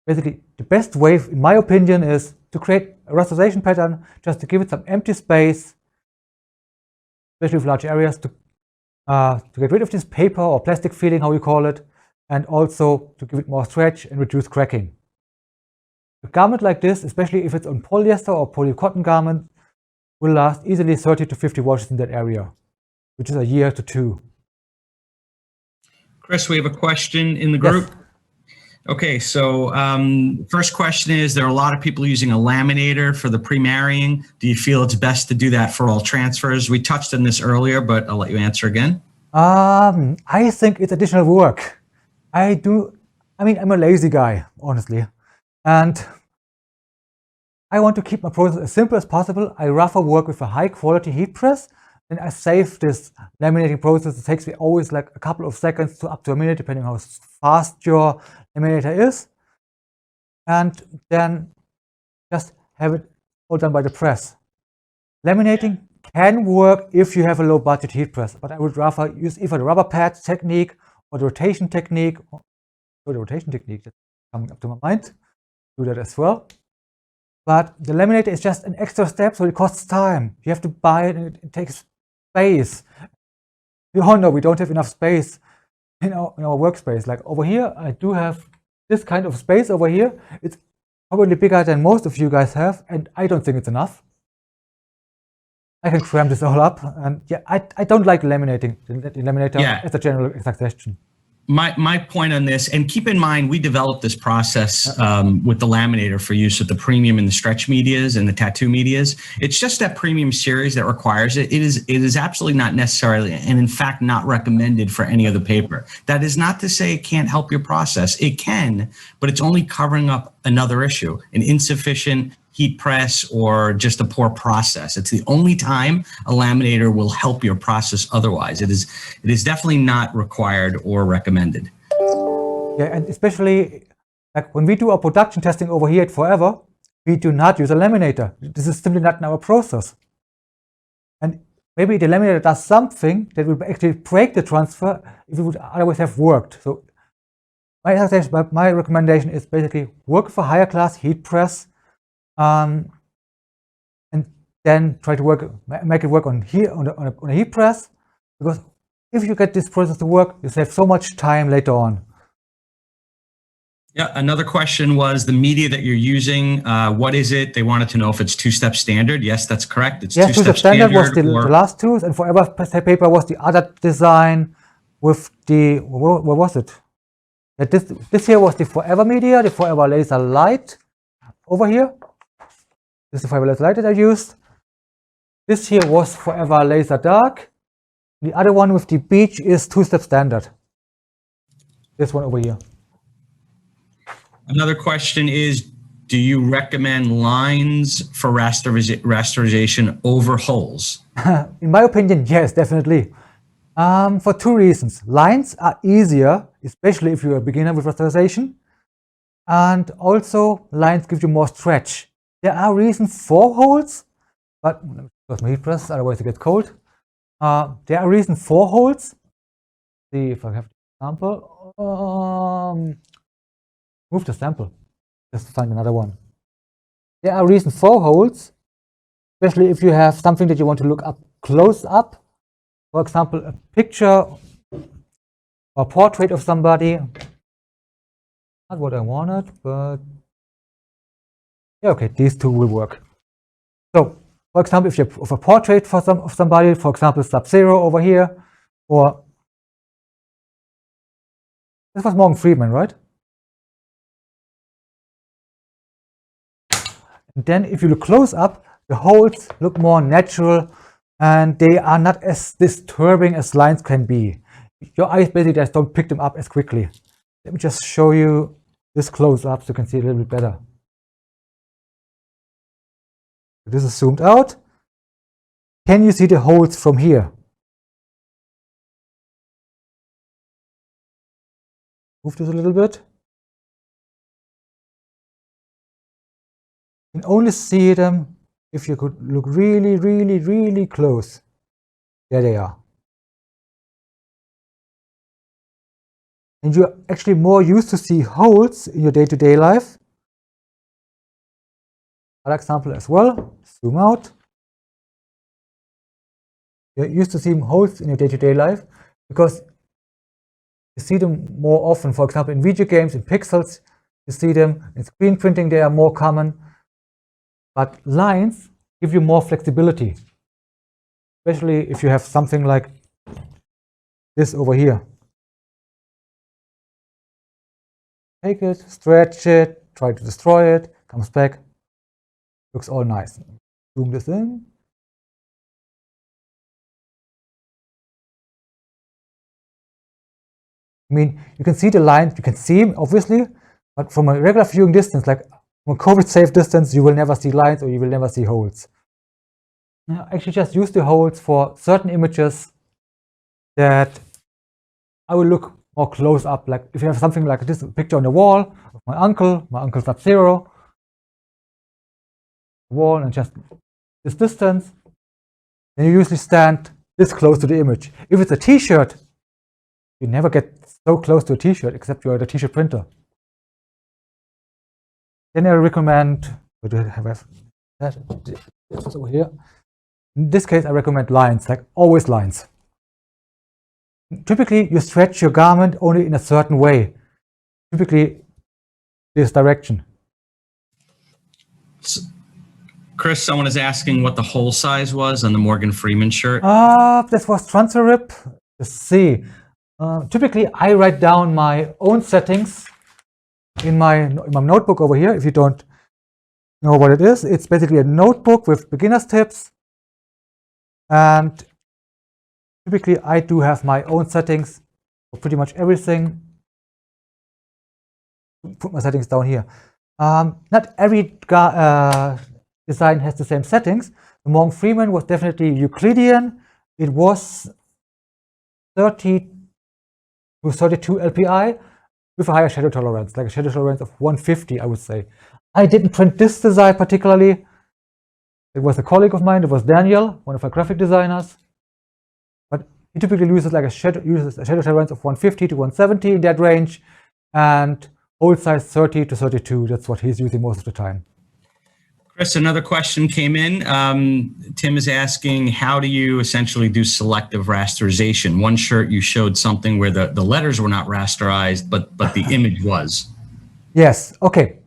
Basically, the best way, in my opinion, is to create a rasterization pattern, just to give it some empty space, especially with large areas, to get rid of this paper or plastic feeling, how you call it, and also to give it more stretch and reduce cracking. A garment like this, especially if it's on polyester or polycotton garment, will last easily 30 to 50 washes in that area, which is a year to 2. Chris, we have a question in the group. Yes. Okay, so first question is, there are a lot of people using a laminator for the pre-marrying. Do you feel it's best to do that for all transfers? We touched on this earlier, but I'll let you answer again. I think it's additional work. I'm a lazy guy, honestly. And I want to keep my process as simple as possible. I rather work with a high quality heat press, and I save this laminating process. It takes me always like a couple of seconds to up to a minute, depending on how fast your laminator is. And then just have it all done by the press. Laminating can work if you have a low budget heat press, but I would rather use either the rubber pad technique or the rotation technique. So the rotation technique that's coming up to my mind. Do that as well. But the laminator is just an extra step, so it costs time. You have to buy it, and it takes space. We all know we don't have enough space in our workspace. Like over here, I do have this kind of space over here. It's probably bigger than most of you guys have, and I don't think it's enough. I can cram this all up, and yeah, I don't like laminating the laminator as a general suggestion. My point on this, and keep in mind, we developed this process with the laminator for use with the premium and the stretch medias and the tattoo medias. It's just that premium series that requires it. It is absolutely not necessarily, and in fact, not recommended for any other paper. That is not to say it can't help your process. It can, but it's only covering up another issue, an insufficient heat press or just a poor process. It's the only time a laminator will help your process otherwise. It is definitely not required or recommended. Yeah, and especially like when we do our production testing over here at Forever, we do not use a laminator. This is simply not in our process. And maybe the laminator does something that will actually break the transfer if it would otherwise have worked. So my recommendation is basically work with a higher class heat press, and then try to make it work on a heat press, because if you get this process to work, you save so much time later on. Yeah, another question was the media that you're using. What is it? They wanted to know if it's two-step standard. Yes, that's correct. It's yes, two-step standard was the last two, and Forever paper was the other design with the, where was it? This here was the Forever media, the Forever laser light over here. This is the Forever laser light that I used. This here was Forever laser dark. The other one with the beach is two-step standard. This one over here. Another question is, do you recommend lines for rasterization over holes? In my opinion, yes, definitely. For two reasons. Lines are easier, especially if you're a beginner with rasterization. And also, lines give you more stretch. There are reasons for holes, but let me close my heat press, otherwise it gets cold. There are reasons for holes. See if I have an example. Move the sample, just to find another one. There are reasons for holes, especially if you have something that you want to look up close up. For example, a picture or portrait of somebody. Not what I wanted, but yeah, okay, these two will work. So, for example, if you have a portrait of somebody, for example, Sub-Zero over here, or this was Morgan Freeman, right? And then if you look close up, the holes look more natural and they are not as disturbing as lines can be. Your eyes basically just don't pick them up as quickly. Let me just show you this close up so you can see a little bit better. This is zoomed out. Can you see the holes from here? Move this a little bit. You can only see them if you could look really, really, really close. There they are. And you're actually more used to see holes in your day-to-day life. Another example as well. Zoom out. You're used to seeing holes in your day-to-day life because you see them more often. For example, in video games, in pixels, you see them. In screen printing, they are more common. But lines give you more flexibility, especially if you have something like this over here. Take it, stretch it, try to destroy it, comes back, looks all nice. Zoom this in. I mean, you can see the lines, you can see them obviously, but from a regular viewing distance, like from a COVID-safe distance, you will never see lines or you will never see holes. Now, actually just use the holes for certain images that I will look more close up. Like if you have something like this picture on the wall of my uncle Sub-Zero, wall and just this distance, then you usually stand this close to the image. If it's a t-shirt, you never get so close to a t-shirt except you're the t-shirt printer. Then I recommend, this over here. In this case, I recommend lines, like always lines. Typically, you stretch your garment only in a certain way. Typically, this direction. Chris, someone is asking what the hole size was on the Morgan Freeman shirt. This was transfer rip. Let's see. Typically, I write down my own settings in my notebook over here. If you don't know what it is, it's basically a notebook with beginner's tips. And typically, I do have my own settings for pretty much everything. Put my settings down here. Not every design has the same settings. The Morgan Freeman was definitely Euclidean. It was 30 to 32 LPI with a higher shadow tolerance, like a shadow tolerance of 150, I would say. I didn't print this design particularly. It was a colleague of mine. It was Daniel, one of our graphic designers. But he typically uses a shadow tolerance of 150 to 170 in that range, and hole size 30 to 32. That's what he's using most of the time. Chris, another question came in. Tim is asking, how do you essentially do selective rasterization? One shirt you showed something where the letters were not rasterized, but the image was. Yes, okay.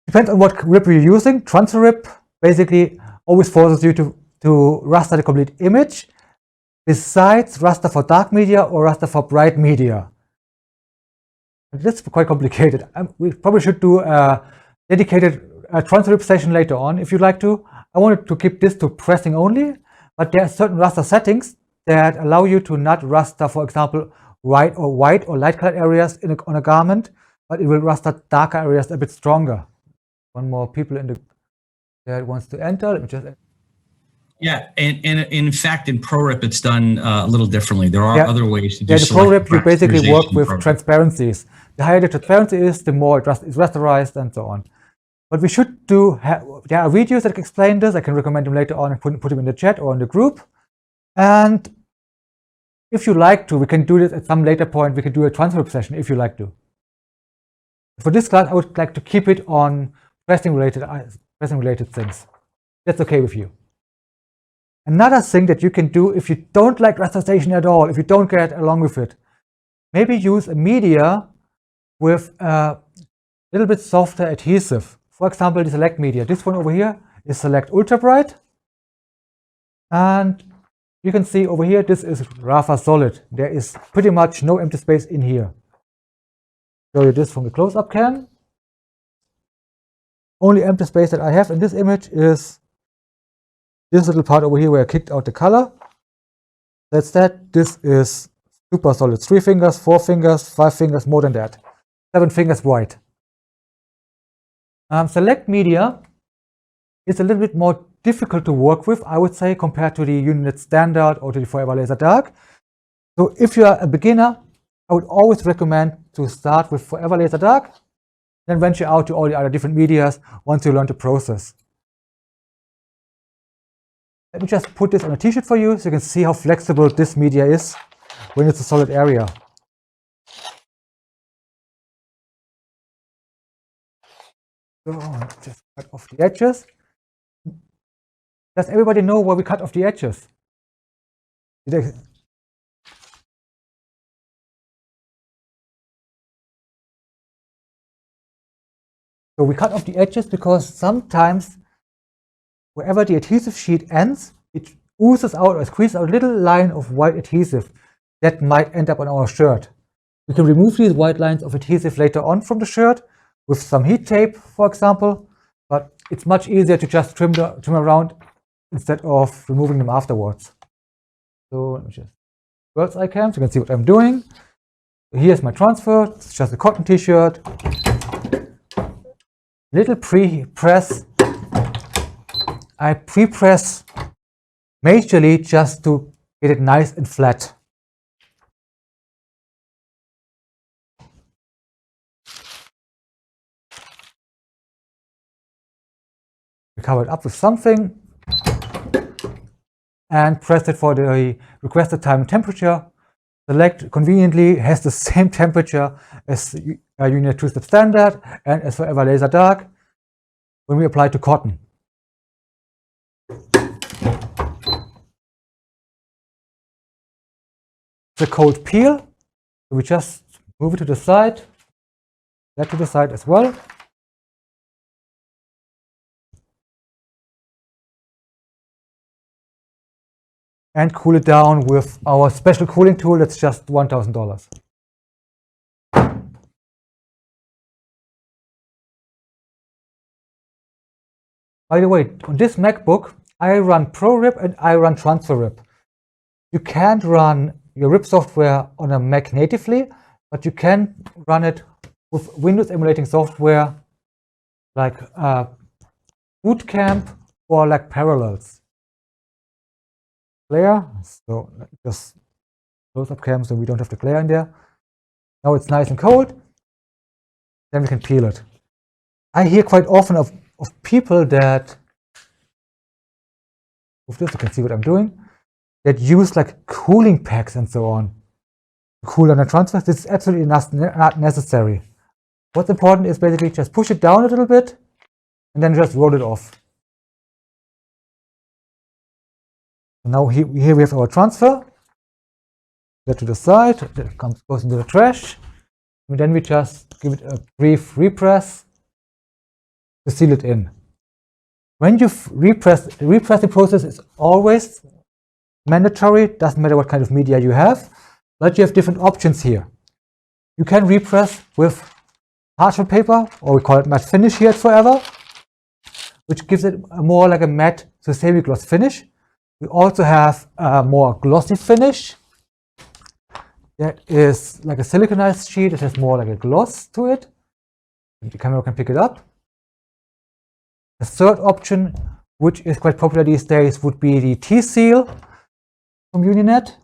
Depends on what rip you're using. Transfer rip basically always forces you to raster the complete image, besides raster for dark media or raster for bright media. That's quite complicated. We probably should do a dedicated transfer rip session later on if you'd like to. I wanted to keep this to pressing only, but there are certain raster settings that allow you to not raster, for example, white or light colored areas on a garment, but it will raster darker areas a bit stronger. One more people in the that wants to enter. Let me just. Yeah, and in fact, in ProRip, it's done a little differently. There are other ways to do the ProRip, you basically work with transparencies. The higher the transparency is, the more it is rasterized and so on. But we should do, there are videos that explain this. I can recommend them later on and put them in the chat or in the group. And if you like to, we can do this at some later point. We can do a transfer session if you like to. For this class, I would like to keep it on pressing related things. That's okay with you. Another thing that you can do if you don't like rasterization at all, if you don't get along with it, maybe use a media with a little bit softer adhesive. For example, the Select media. This one over here is Select Ultrabright. And you can see over here, this is rather solid. There is pretty much no empty space in here. Show you this from the close-up cam. Only empty space that I have in this image is this little part over here where I kicked out the color. That's that. This is super solid. 3 fingers, 4 fingers, 5 fingers, more than that. 7 fingers wide. Select media is a little bit more difficult to work with, I would say, compared to the Unit Standard or to the Forever Laser Dark. So if you are a beginner, I would always recommend to start with Forever Laser Dark, then venture out to all the other different medias once you learn the process. Let me just put this on a t-shirt for you so you can see how flexible this media is when it's a solid area. So just cut off the edges. Does everybody know where we cut off the edges? So we cut off the edges because sometimes wherever the adhesive sheet ends, it oozes out or squeezes out a little line of white adhesive that might end up on our shirt. We can remove these white lines of adhesive later on from the shirt with some heat tape, for example, but it's much easier to just trim around instead of removing them afterwards. So let me just bird's eye cam so you can see what I'm doing. Here's my transfer. It's just a cotton t-shirt. Little pre-press. I pre-press majorly just to get it nice and flat. We cover it up with something and press it for the requested time and temperature. Select conveniently has the same temperature as Unit 2-step standard and as Forever Laser Dark when we apply to cotton. The cold peel, so we just move it to the side, that to the side as well. And cool it down with our special cooling tool that's just $1,000. By the way, on this MacBook, I run ProRib and I run TransferRib. You can't run your RIP software on a Mac natively, but you can run it with Windows emulating software like Boot Camp or like Parallels. Glare, so just close up cam so we don't have the glare in there. Now it's nice and cold, then we can peel it. I hear quite often of people that, with this you can see what I'm doing, that use like cooling packs and so on to cool down the transfer. This is absolutely not necessary. What's important is basically just push it down a little bit and then just roll it off. Now here we have our transfer. That to the side, that goes into the trash. And then we just give it a brief repress to seal it in. When you repressing process is always mandatory, doesn't matter what kind of media you have, but you have different options here. You can repress with parchment paper, or we call it matte finish here at Forever, which gives it more like a matte to semi-gloss finish. We also have a more glossy finish. That is like a siliconized sheet. It has more like a gloss to it. The camera can pick it up. The third option, which is quite popular these days, would be the T-Seal from Uninet,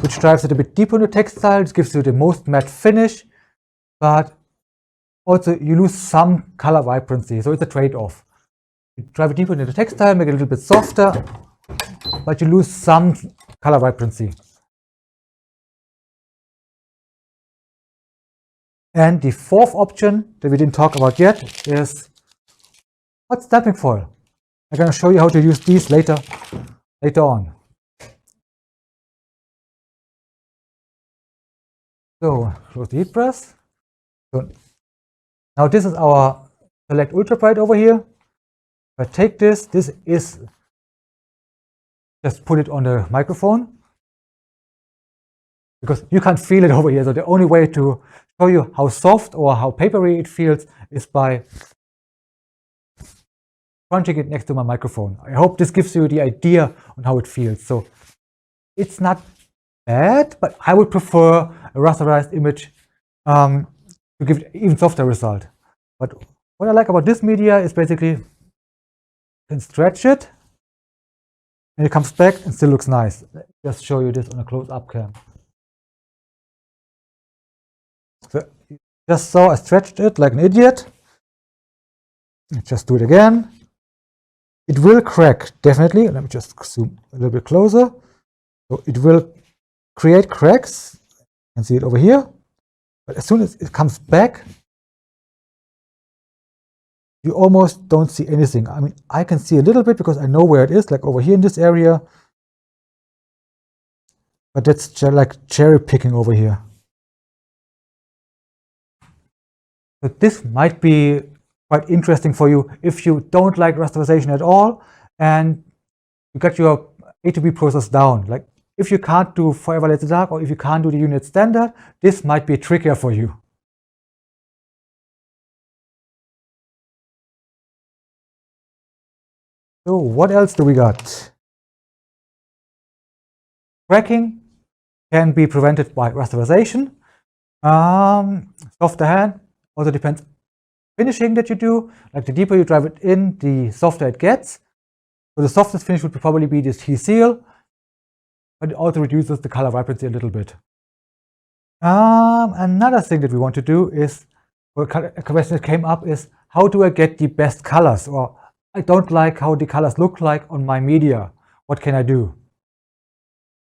which drives it a bit deeper into textile. It gives you the most matte finish, but also you lose some color vibrancy, so it's a trade-off. You drive it deeper into the textile, make it a little bit softer, but you lose some color vibrancy. And the fourth option that we didn't talk about yet is hot stamping foil. I'm going to show you how to use these later on. So close the heat press. So now this is our Select Ultrabright over here. If I take this is just put it on the microphone because you can't feel it over here. So the only way to show you how soft or how papery it feels is by crunching it next to my microphone. I hope this gives you the idea on how it feels. So it's not bad, but I would prefer a rasterized image to give it even softer result. But what I like about this media is basically you can stretch it and it comes back and still looks nice. Let's just show you this on a close-up cam. So you just saw I stretched it like an idiot. Let's just do it again. It will crack, definitely. Let me just zoom a little bit closer. So it will create cracks. You can see it over here. But as soon as it comes back, you almost don't see anything. I mean, I can see a little bit because I know where it is, like over here in this area. But that's like cherry picking over here. But this might be quite interesting for you if you don't like rasterization at all and you got your A to B process down. Like if you can't do forever let it dark, or if you can't do the unit standard, this might be trickier for you. So what else do we got? Cracking can be prevented by rasterization. Softer hand also depends on finishing that you do. Like the deeper you drive it in, the softer it gets. So the softest finish would probably be this T-seal, but it also reduces the color vibrancy a little bit. Another thing that we want to do is, a question that came up is, how do I get the best colors? Or I don't like how the colors look like on my media. What can I do?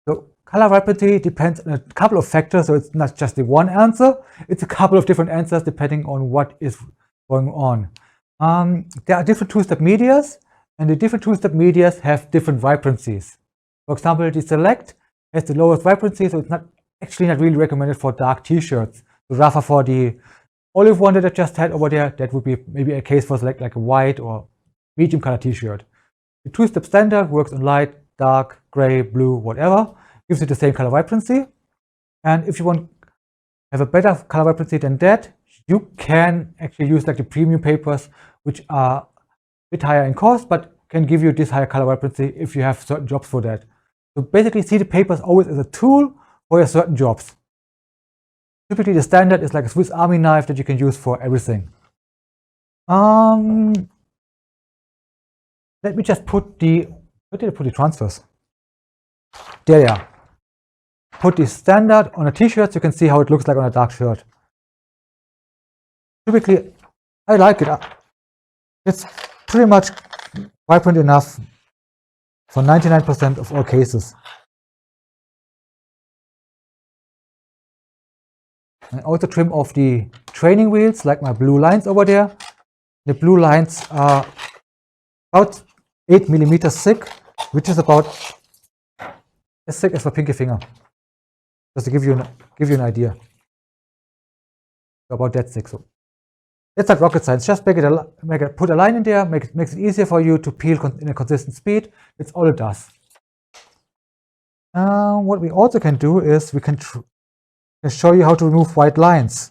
So color vibrancy depends on a couple of factors, so it's not just the one answer. It's a couple of different answers depending on what is going on. There are different two-step medias, and the different two-step medias have different vibrancies. For example, the Select has the lowest vibrancy, so it's actually not really recommended for dark t-shirts. So rather for the olive one that I just had over there, that would be maybe a case for Select, like a white or medium color t-shirt. The two-step standard works on light, dark, gray, blue, whatever, gives you the same color vibrancy. And if you want to have a better color vibrancy than that, you can actually use like the premium papers, which are a bit higher in cost, but can give you this higher color vibrancy if you have certain jobs for that. So basically see the papers always as a tool for your certain jobs. Typically the standard is like a Swiss Army knife that you can use for everything. Let me just put where did I put the transfers? There they are. Put the standard on a t-shirt so you can see how it looks like on a dark shirt. Typically, I like it. It's pretty much vibrant enough for 99% of all cases. I also trim off the training wheels, like my blue lines over there. The blue lines are about 8 millimeters thick, which is about as thick as my pinky finger. Just to give you an idea. About that thick. So it's not rocket science. Just put a line in there, makes it easier for you to peel in a consistent speed. It's all it does. What we also can do is we can show you how to remove white lines.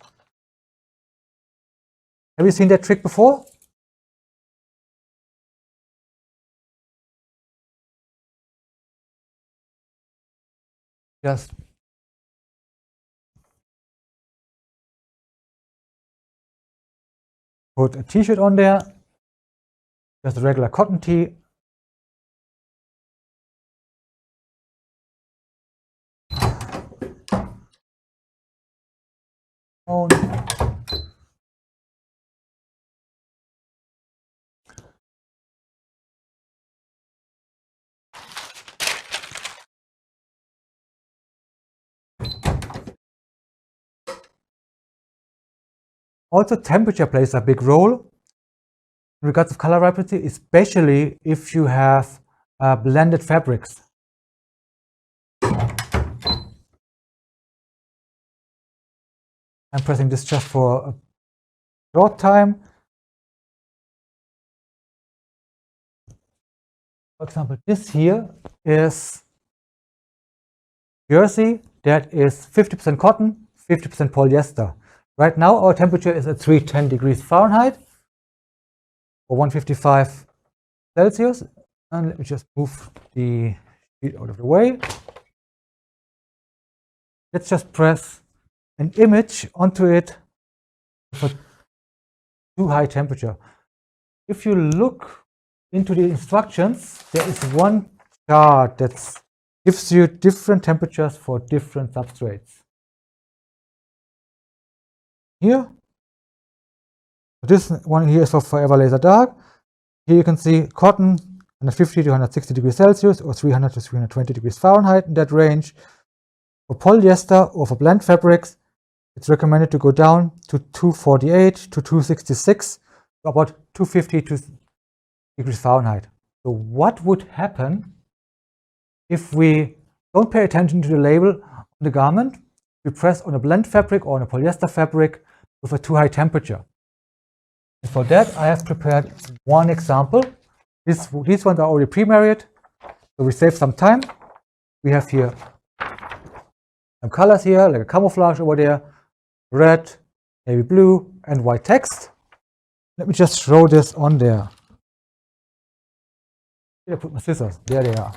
Have you seen that trick before? Just put a t-shirt on there, just a regular cotton tee. Also, temperature plays a big role in regards of color vibrancy, especially if you have blended fabrics. I'm pressing this just for a short time. For example, this here is jersey that is 50% cotton, 50% polyester. Right now, our temperature is at 310 degrees Fahrenheit or 155 Celsius. And let me just move the sheet out of the way. Let's just press an image onto it for too high temperature. If you look into the instructions, there is one chart that gives you different temperatures for different substrates. here. This one here is for Forever Laser Dark. Here you can see cotton 150 to 160 degrees Celsius or 300 to 320 degrees Fahrenheit in that range. For polyester or for blend fabrics, it's recommended to go down to 248 to 266, about 250 degrees Fahrenheit. So what would happen if we don't pay attention to the label on the garment? We press on a blend fabric or on a polyester fabric with a too high temperature. And for that, I have prepared one example. These ones are already pre-married, so we save some time. We have here some colors here, like a camouflage over there, red, navy blue, and white text. Let me just throw this on there. Here I put my scissors. There they are.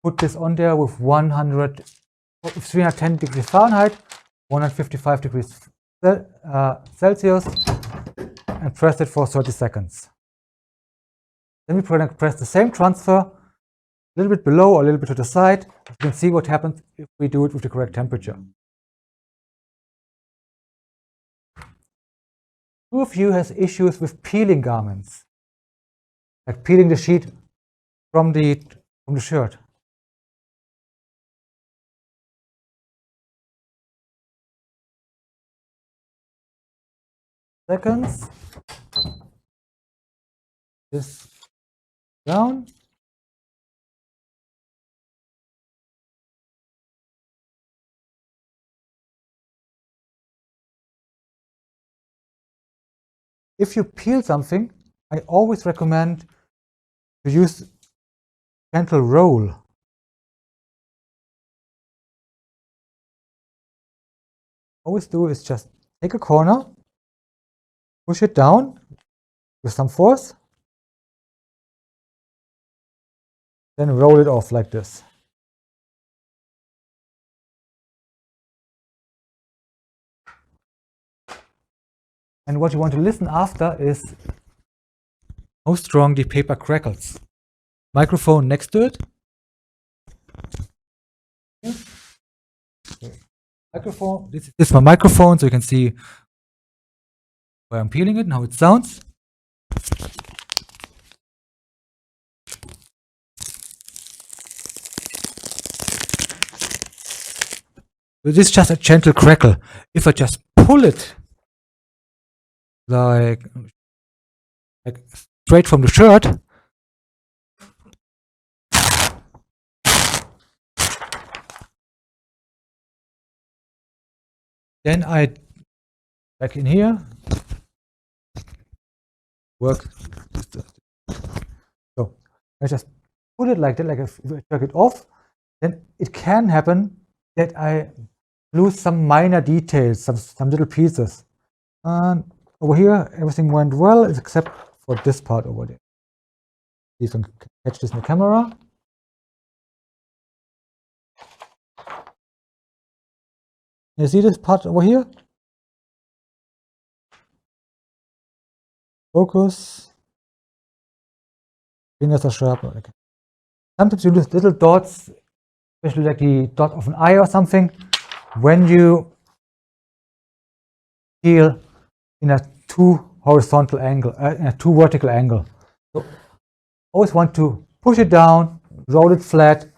Put this on there with 310 degrees Fahrenheit, 155 degrees Celsius, and press it for 30 seconds. Then we press the same transfer a little bit below or a little bit to the side. You can see what happens if we do it with the correct temperature. Who of you has issues with peeling garments? Like peeling the sheet from the shirt? Seconds. This down. If you peel something, I always recommend to use gentle roll. Always do is just take a corner, push it down with some force, then roll it off like this. And what you want to listen after is how strong the paper crackles. Microphone next to it. Microphone. This is my microphone, so you can see where I'm peeling it and how it sounds. So this is just a gentle crackle. If I just pull it like straight from the shirt, then I, back in here, work. So I just put it like that, like if I jerk it off, then it can happen that I lose some minor details, some little pieces. And over here, everything went well, except for this part over there. See if I can catch this in the camera. You see this part over here? Focus. Fingers are sharp. Okay. Sometimes you lose little dots, especially like the dot of an eye or something, when you peel in a too horizontal angle, in a too vertical angle. So always want to push it down, roll it flat,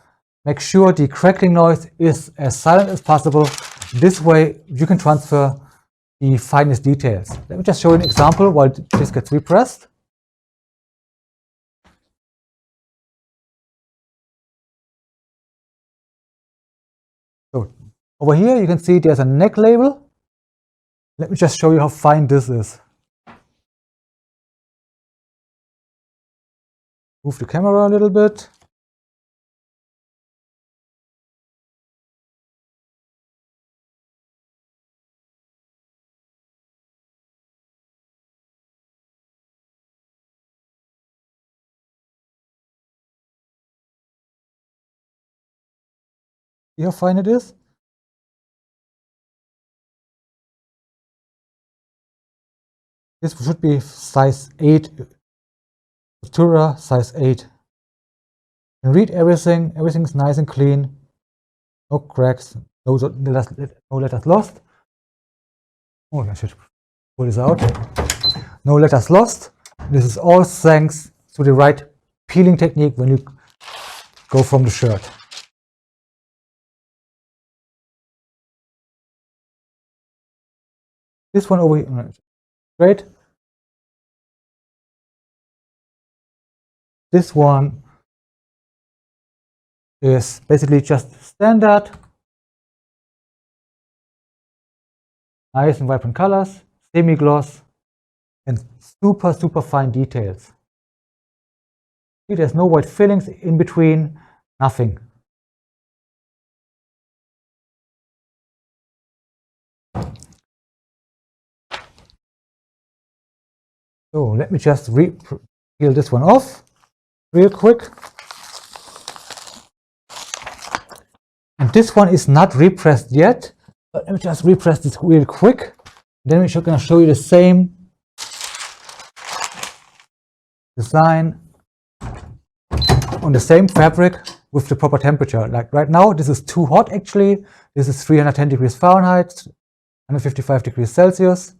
make sure the crackling noise is as silent as possible. This way you can transfer the finest details. Let me just show you an example while this gets repressed. So over here you can see there's a neck label. Let me just show you how fine this is. Move the camera a little bit. See how fine it is? This should be size 8, Tura size 8. You can read everything, everything's nice and clean, no cracks, no letters lost. Oh, I should pull this out. No letters lost. This is all thanks to the right peeling technique when you go from the shirt. This one over here, great. This one is basically just standard, nice and vibrant colors, semi-gloss, and super fine details. See, there's no white fillings in between, nothing. So let me just peel this one off real quick. And this one is not repressed yet, but let me just repress this real quick. Then we're going to show you the same design on the same fabric with the proper temperature. Like right now, this is too hot actually. This is 310 degrees Fahrenheit, 155 degrees Celsius,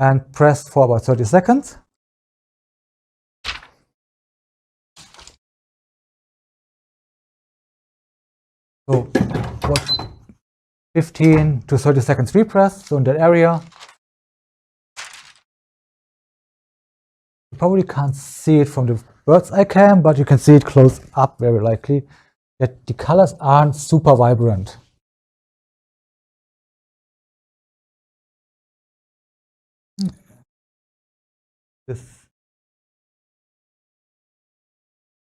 and pressed for about 30 seconds. So what, 15 to 30 seconds repress, so in that area. You probably can't see it from the bird's eye cam, but you can see it close up very likely, that the colors aren't super vibrant. This,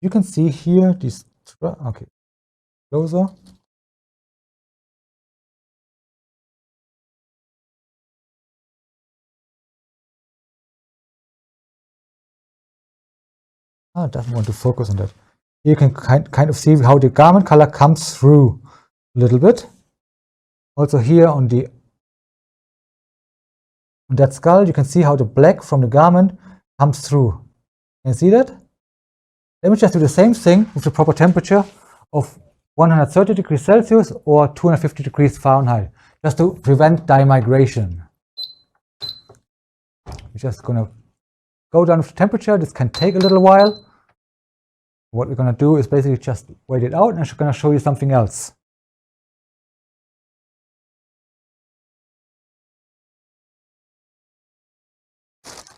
you can see here these, okay, closer. It doesn't want to focus on that. You can kind of see how the garment color comes through a little bit. Also here on that skull, you can see how the black from the garment comes through. Can you see that? Let me just do the same thing with the proper temperature of 130 degrees Celsius or 250 degrees Fahrenheit, just to prevent dye migration. We're just going to go down with the temperature. This can take a little while. What we're going to do is basically just wait it out, and I'm going to show you something else.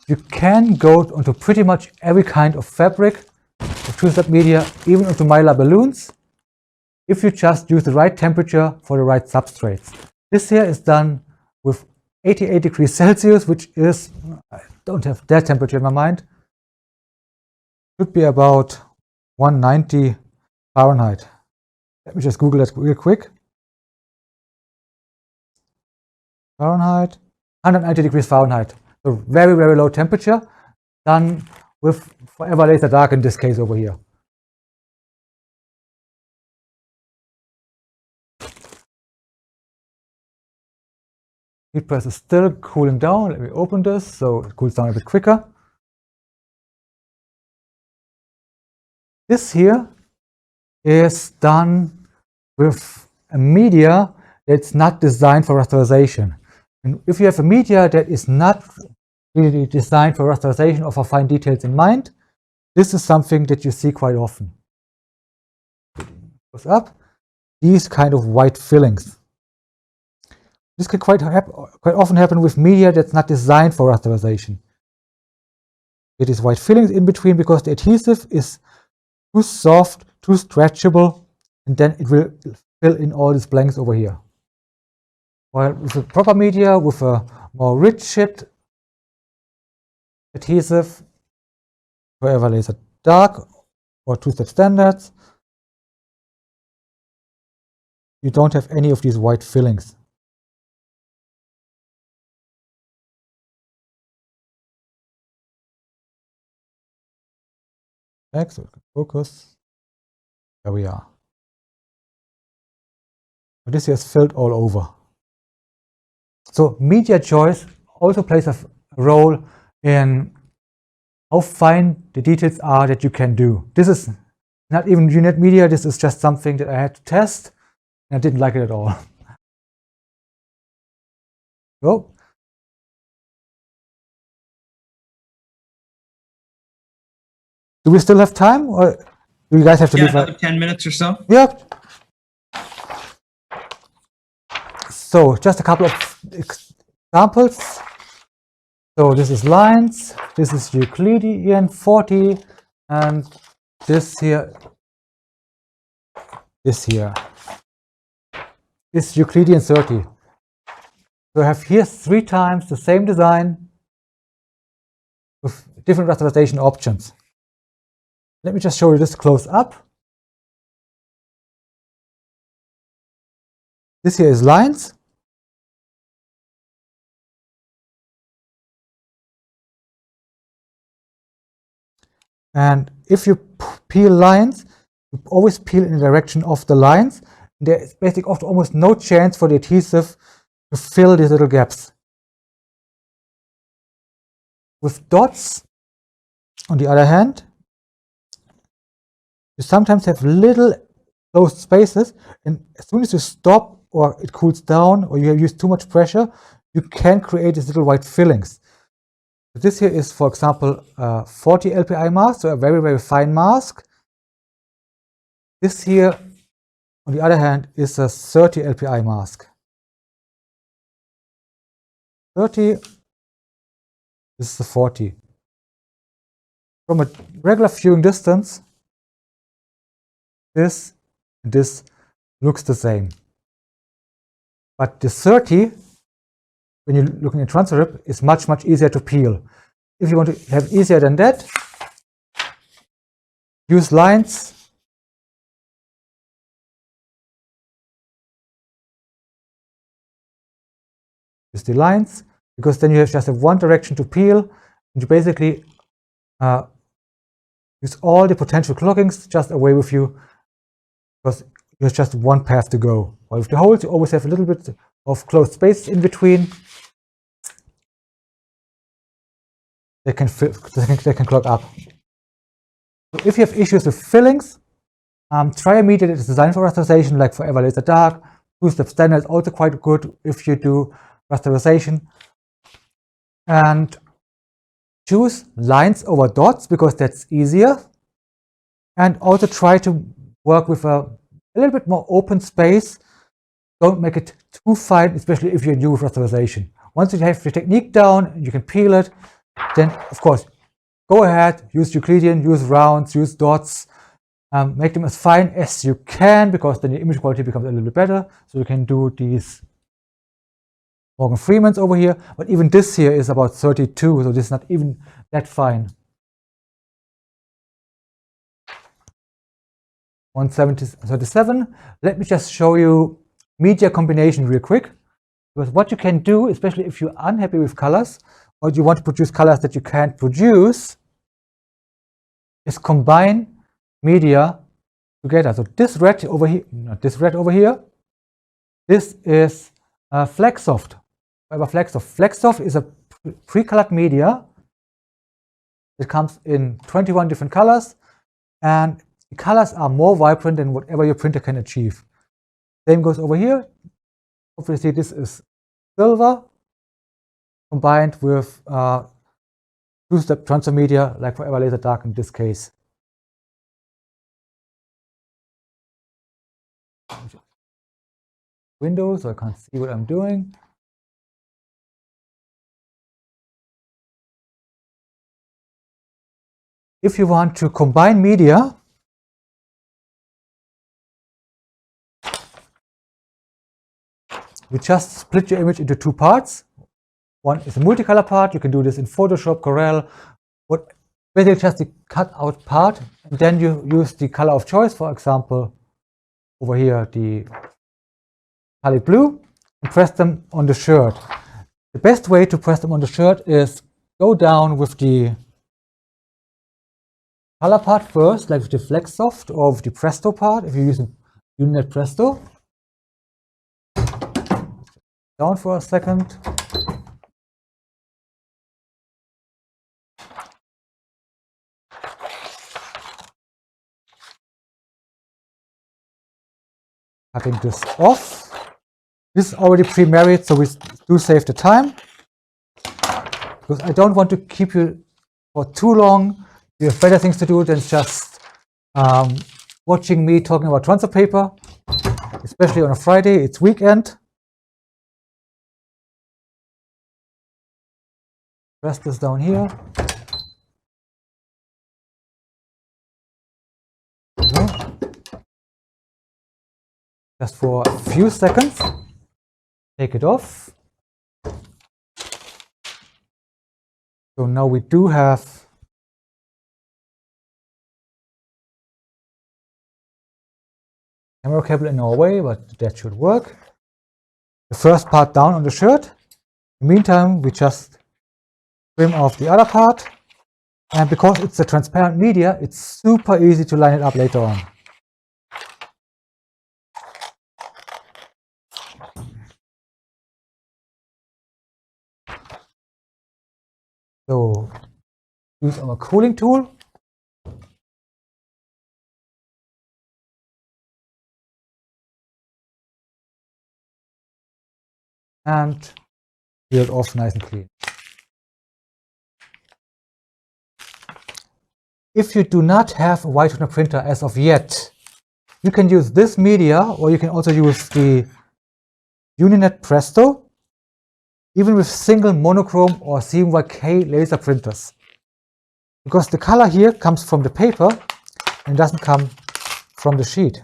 You can go onto pretty much every kind of fabric with two-step media, even onto mylar balloons, if you just use the right temperature for the right substrates. This here is done with 88 degrees Celsius, which is, I don't have that temperature in my mind, should be about 190 Fahrenheit. Let me just Google that real quick. Fahrenheit, 190 degrees Fahrenheit. So very low temperature, done with forever laser dark in this case over here. Heat press is still cooling down. Let me open this so it cools down a bit quicker. This here is done with a media that's not designed for rasterization. And if you have a media that is not really designed for rasterization or for fine details in mind, this is something that you see quite often. Goes up, these kind of white fillings. This can quite often happen with media that's not designed for rasterization. It is white fillings in between because the adhesive is too soft, too stretchable, and then it will fill in all these blanks over here. While with a proper media, with a more rigid adhesive, forever laser dark or two-step standards, you don't have any of these white fillings. So we can focus. There we are. But this here is filled all over. So media choice also plays a role in how fine the details are that you can do. This is not even unit media, this is just something that I had to test, and I didn't like it at all. So, do we still have time, or do you guys have to leave? Another 10 minutes or so. Yeah. So, just a couple of examples. So, this is lines, this is Euclidean 40, and this here is Euclidean 30. So, I have here 3 times the same design with different rasterization options. Let me just show you this close up. This here is lines. And if you peel lines, you always peel in the direction of the lines. There is basically almost no chance for the adhesive to fill these little gaps. With dots, on the other hand, you sometimes have little closed spaces, and as soon as you stop or it cools down or you have used too much pressure, you can create these little white fillings. This here is, for example, 40 LPI mask, so a very, very fine mask. This here, on the other hand, is a 30 LPI mask. 30, this is a 40. From a regular viewing distance, this and this looks the same. But the 30, when you're looking at transfer rip, is much, much easier to peel. If you want to have easier than that, use lines. Use the lines, because then you have just have one direction to peel, and you basically use all the potential cloggings just away with you, because you have just one path to go. While with the holes, you always have a little bit of closed space in between. They can clog up. So if you have issues with fillings, try a media that is designed for rasterization, like Forever Laser Dark. 2-step standard is also quite good if you do rasterization. And choose lines over dots, because that's easier. And also try to work with a little bit more open space. Don't make it too fine, especially if you're new with rasterization. Once you have the technique down and you can peel it, then of course go ahead, use Euclidean, use rounds, use dots, make them as fine as you can, because then the image quality becomes a little bit better. So you can do these Morgan Freeman's over here, but even this here is about 32, so this is not even that fine. 137. Let me just show you media combination real quick, because what you can do, especially if you're unhappy with colors or you want to produce colors that you can't produce, is combine media together. So this red over here, not this red over here, this is Flexsoft. Flexsoft is a pre-colored media. It comes in 21 different colors, and the colors are more vibrant than whatever your printer can achieve. Same goes over here. Obviously, this is silver combined with 2-step transfer media, like Forever Laser Dark in this case. Windows, so I can't see what I'm doing. If you want to combine media, you just split your image into 2 parts. One is a multicolor part. You can do this in Photoshop, Corel, basically just the cut out part, and then you use the color of choice, for example, over here, the metallic blue, and press them on the shirt. The best way to press them on the shirt is go down with the color part first, like with the Flexsoft or with the Presto part, if you're using Unit Presto. Down for a second. Cutting this off. This is already pre-married, so we do save the time. Because I don't want to keep you for too long. You have better things to do than just watching me talking about transfer paper, especially on a Friday. It's weekend. Press this down here. Just for a few seconds. Take it off. So now we do have camera cable in our way, but that should work. The first part down on the shirt. In the meantime, we just trim off the other part. And because it's a transparent media, it's super easy to line it up later on. So use our cooling tool. And peel it off nice and clean. If you do not have a white toner printer as of yet, you can use this media, or you can also use the Uninet Presto, even with single monochrome or CMYK laser printers. Because the color here comes from the paper and doesn't come from the sheet.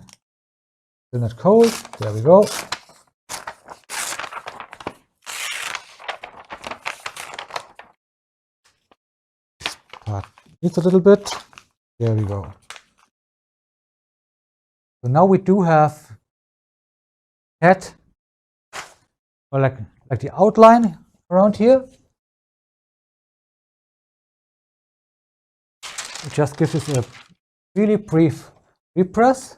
Still not cold. There we go. Part needs a little bit. There we go. So now we do have that, or like the outline around here. It just gives us a really brief repress.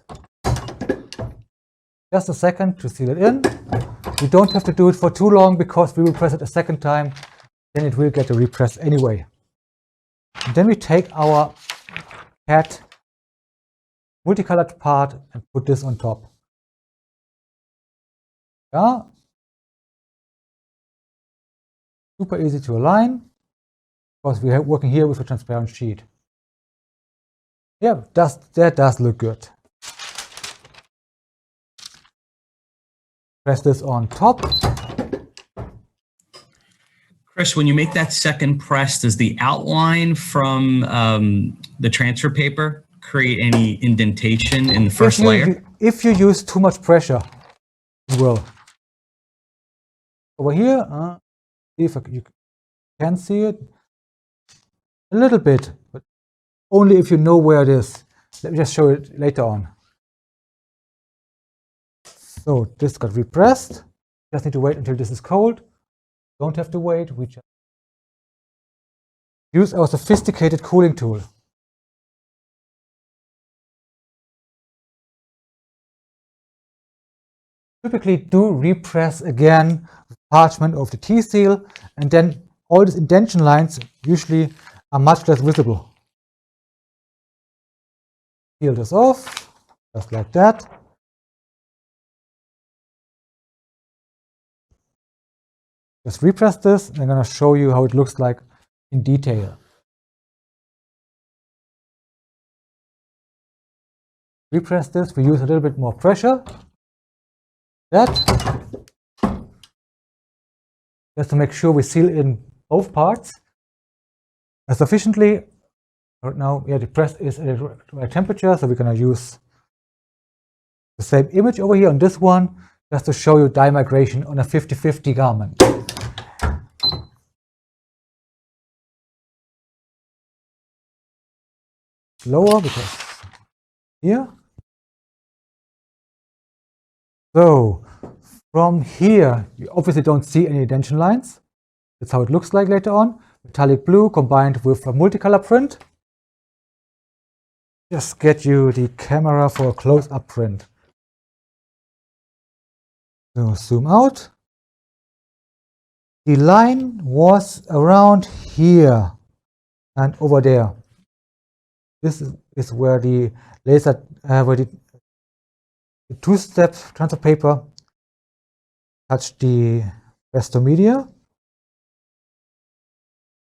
Just a second to seal it in. We don't have to do it for too long because we will press it a second time, then it will get a repress anyway. And then we take our CAD multicolored part and put this on top. Yeah. Super easy to align because we are working here with a transparent sheet. Yeah, that does look good. Press this on top. Chris, when you make that second press, does the outline from the transfer paper create any indentation in the first layer? If you use too much pressure, it will. Over here, see if you can see it a little bit, but only if you know where it is. Let me just show it later on. So this got repressed. Just need to wait until this is cold. Don't have to wait. We just use our sophisticated cooling tool. Typically do repress again with parchment of the T-seal, and then all these indentation lines usually are much less visible. Peel this off, just like that. Just repress this, and I'm going to show you how it looks like in detail. Repress this, we use a little bit more pressure. That. Just to make sure we seal in both parts sufficiently. Right now, yeah, the press is at the right temperature, so we're going to use the same image over here on this one, just to show you dye migration on a 50-50 garment. Lower because here. So from here, you obviously don't see any indentation lines. That's how it looks like later on. Metallic blue combined with a multicolor print. Just get you the camera for a close-up print. So zoom out. The line was around here and over there. This is where the laser, where the the two-step transfer paper, touch the Presto media.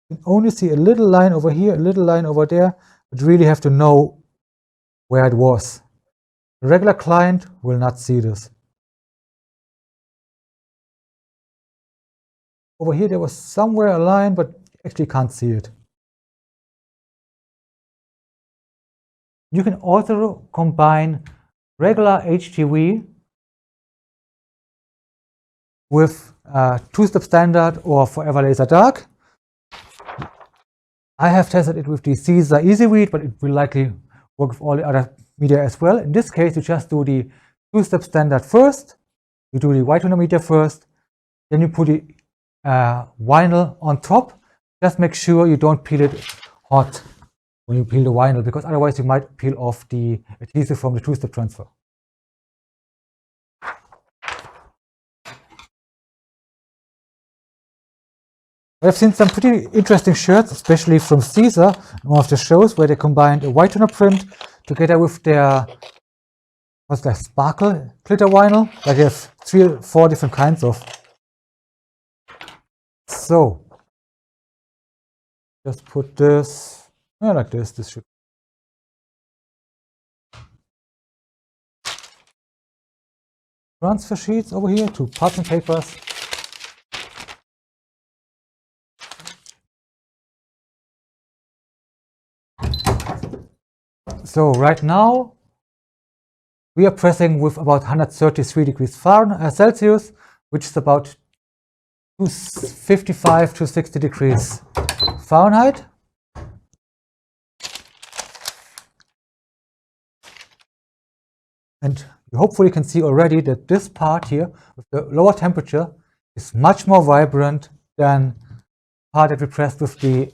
You can only see a little line over here, a little line over there, but really have to know where it was. A regular client will not see this. Over here there was somewhere a line, but actually can't see it. You can also combine regular HTV with two-step standard or forever laser dark. I have tested it with the Caesar Easy Read, but it will likely work with all the other media as well. In this case, you just do the two-step standard first, you do the white toner media first, then you put the vinyl on top. Just make sure you don't peel it hot when you peel the vinyl, because otherwise you might peel off the adhesive from the two-step transfer. I've seen some pretty interesting shirts, especially from Caesar, in one of the shows, where they combined a white toner print together with their what's that, sparkle glitter vinyl. Like they have 3 or 4 different kinds of. So just put this like this. This should. Transfer sheets over here to parchment papers. So right now we are pressing with about 133 degrees Celsius, which is about 55 to 60 degrees Fahrenheit. And you hopefully can see already that this part here with the lower temperature is much more vibrant than the part that we pressed with the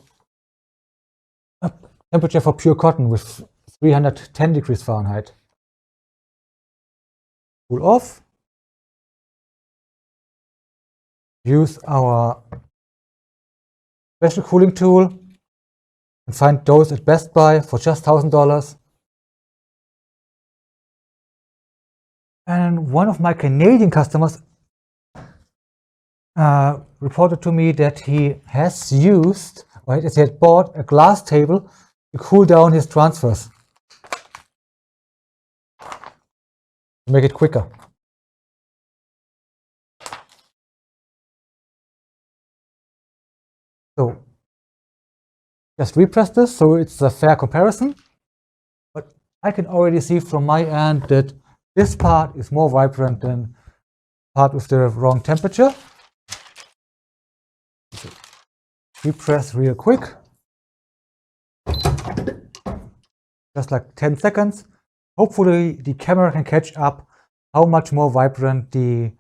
temperature for pure cotton with 310 degrees Fahrenheit. Cool off. Use our special cooling tool and find those at Best Buy for just $1,000. And one of my Canadian customers reported to me that he has used, or he had bought a glass table to cool down his transfers, to make it quicker. So just repress this so it's a fair comparison. But I can already see from my end that this part is more vibrant than the part with the wrong temperature. So repress real quick. Just like 10 seconds. Hopefully the camera can catch up how much more vibrant the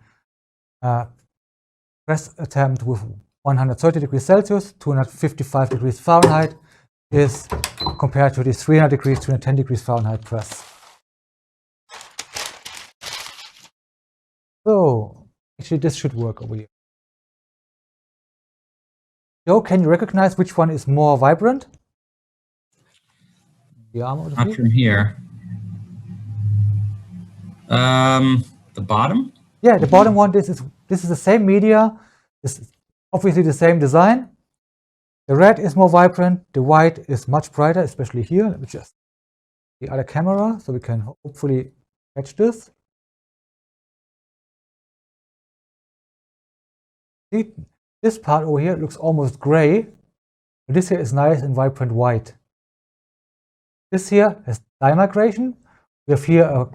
press attempt with 130 degrees Celsius, 255 degrees Fahrenheit is compared to the 300 degrees, 210 degrees Fahrenheit press. So actually this should work over here. Joe, can you recognize which one is more vibrant? The arm of the Not from here. The bottom? Yeah, the bottom one, this is the same media. This is obviously the same design. The red is more vibrant, the white is much brighter, especially here. Let me just the other camera so we can hopefully catch this. See, this part over here looks almost gray, but this here is nice and vibrant white. This here has dye migration. We have here a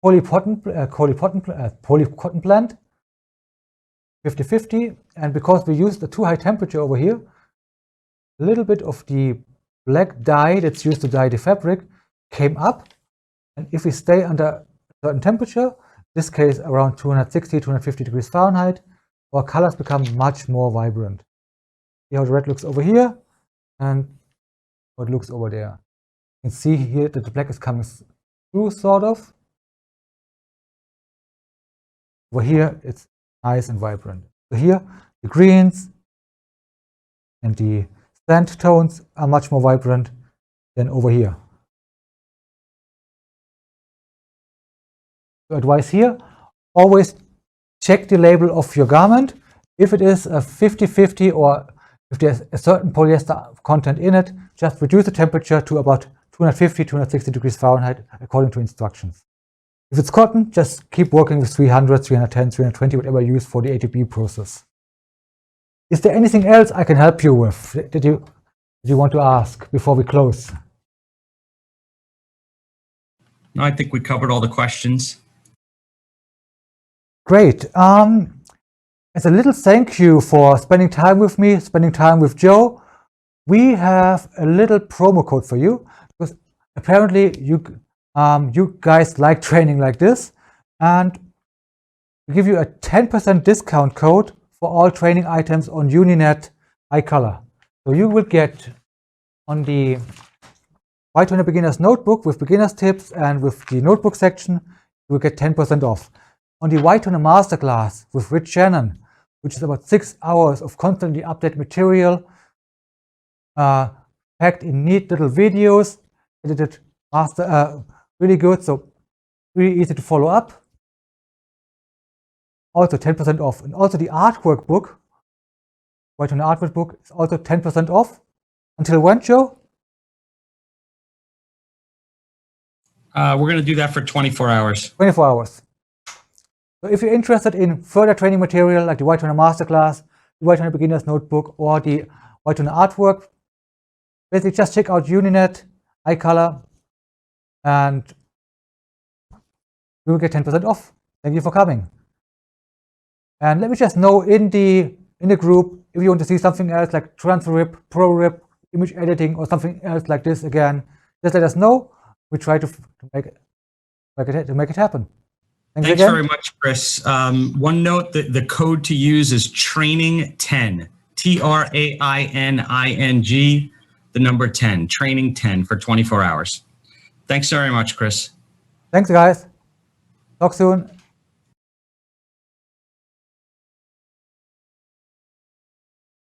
polycotton blend, 50-50, and because we used a too high temperature over here, a little bit of the black dye that's used to dye the fabric came up, and if we stay under a certain temperature, in this case around 260-250 degrees Fahrenheit, our colors become much more vibrant. See how the red looks over here and how it looks over there. You can see here that the black is coming through, sort of. Over here, it's nice and vibrant. So here, the greens and the sand tones are much more vibrant than over here. advice here, always check the label of your garment. If it is a 50-50 or if there's a certain polyester content in it, just reduce the temperature to about 250, 260 degrees Fahrenheit according to instructions. If it's cotton, just keep working with 300, 310, 320, whatever you use for the ATB process. Is there anything else I can help you with? Did you want to ask before we close? No, I think we covered all the questions. Great. As a little thank you for spending time with me, spending time with Joe, we have a little promo code for you, because apparently you guys like training like this, and we give you a 10% discount code for all training items on Uninet iColor. So you will get on the White Toner Beginner's Notebook with beginner's tips and with the notebook section, you will get 10% off. On the White Toner Masterclass with Rich Shannon, which is about 6 hours of constantly updated material, packed in neat little videos, edited really good, so really easy to follow up. Also 10% off. And also the artwork book, White Toner artwork book, is also 10% off. Until when, Joe? We're going to do that for 24 hours. 24 hours. So if you're interested in further training material like the White Toner Masterclass, the White Toner Beginner's Notebook, or the White Toner artwork, basically just check out Uninet iColor and you will get 10% off. Thank you for coming. And let me just know in the group if you want to see something else like transfer rip, pro rip, image editing, or something else like this again. Just let us know. We try to make it happen. Thanks very much, Chris. One note that the code to use is training10, TRAINING, the number 10, training 10 for 24 hours. Thanks very much, Chris. Thanks, guys. Talk soon.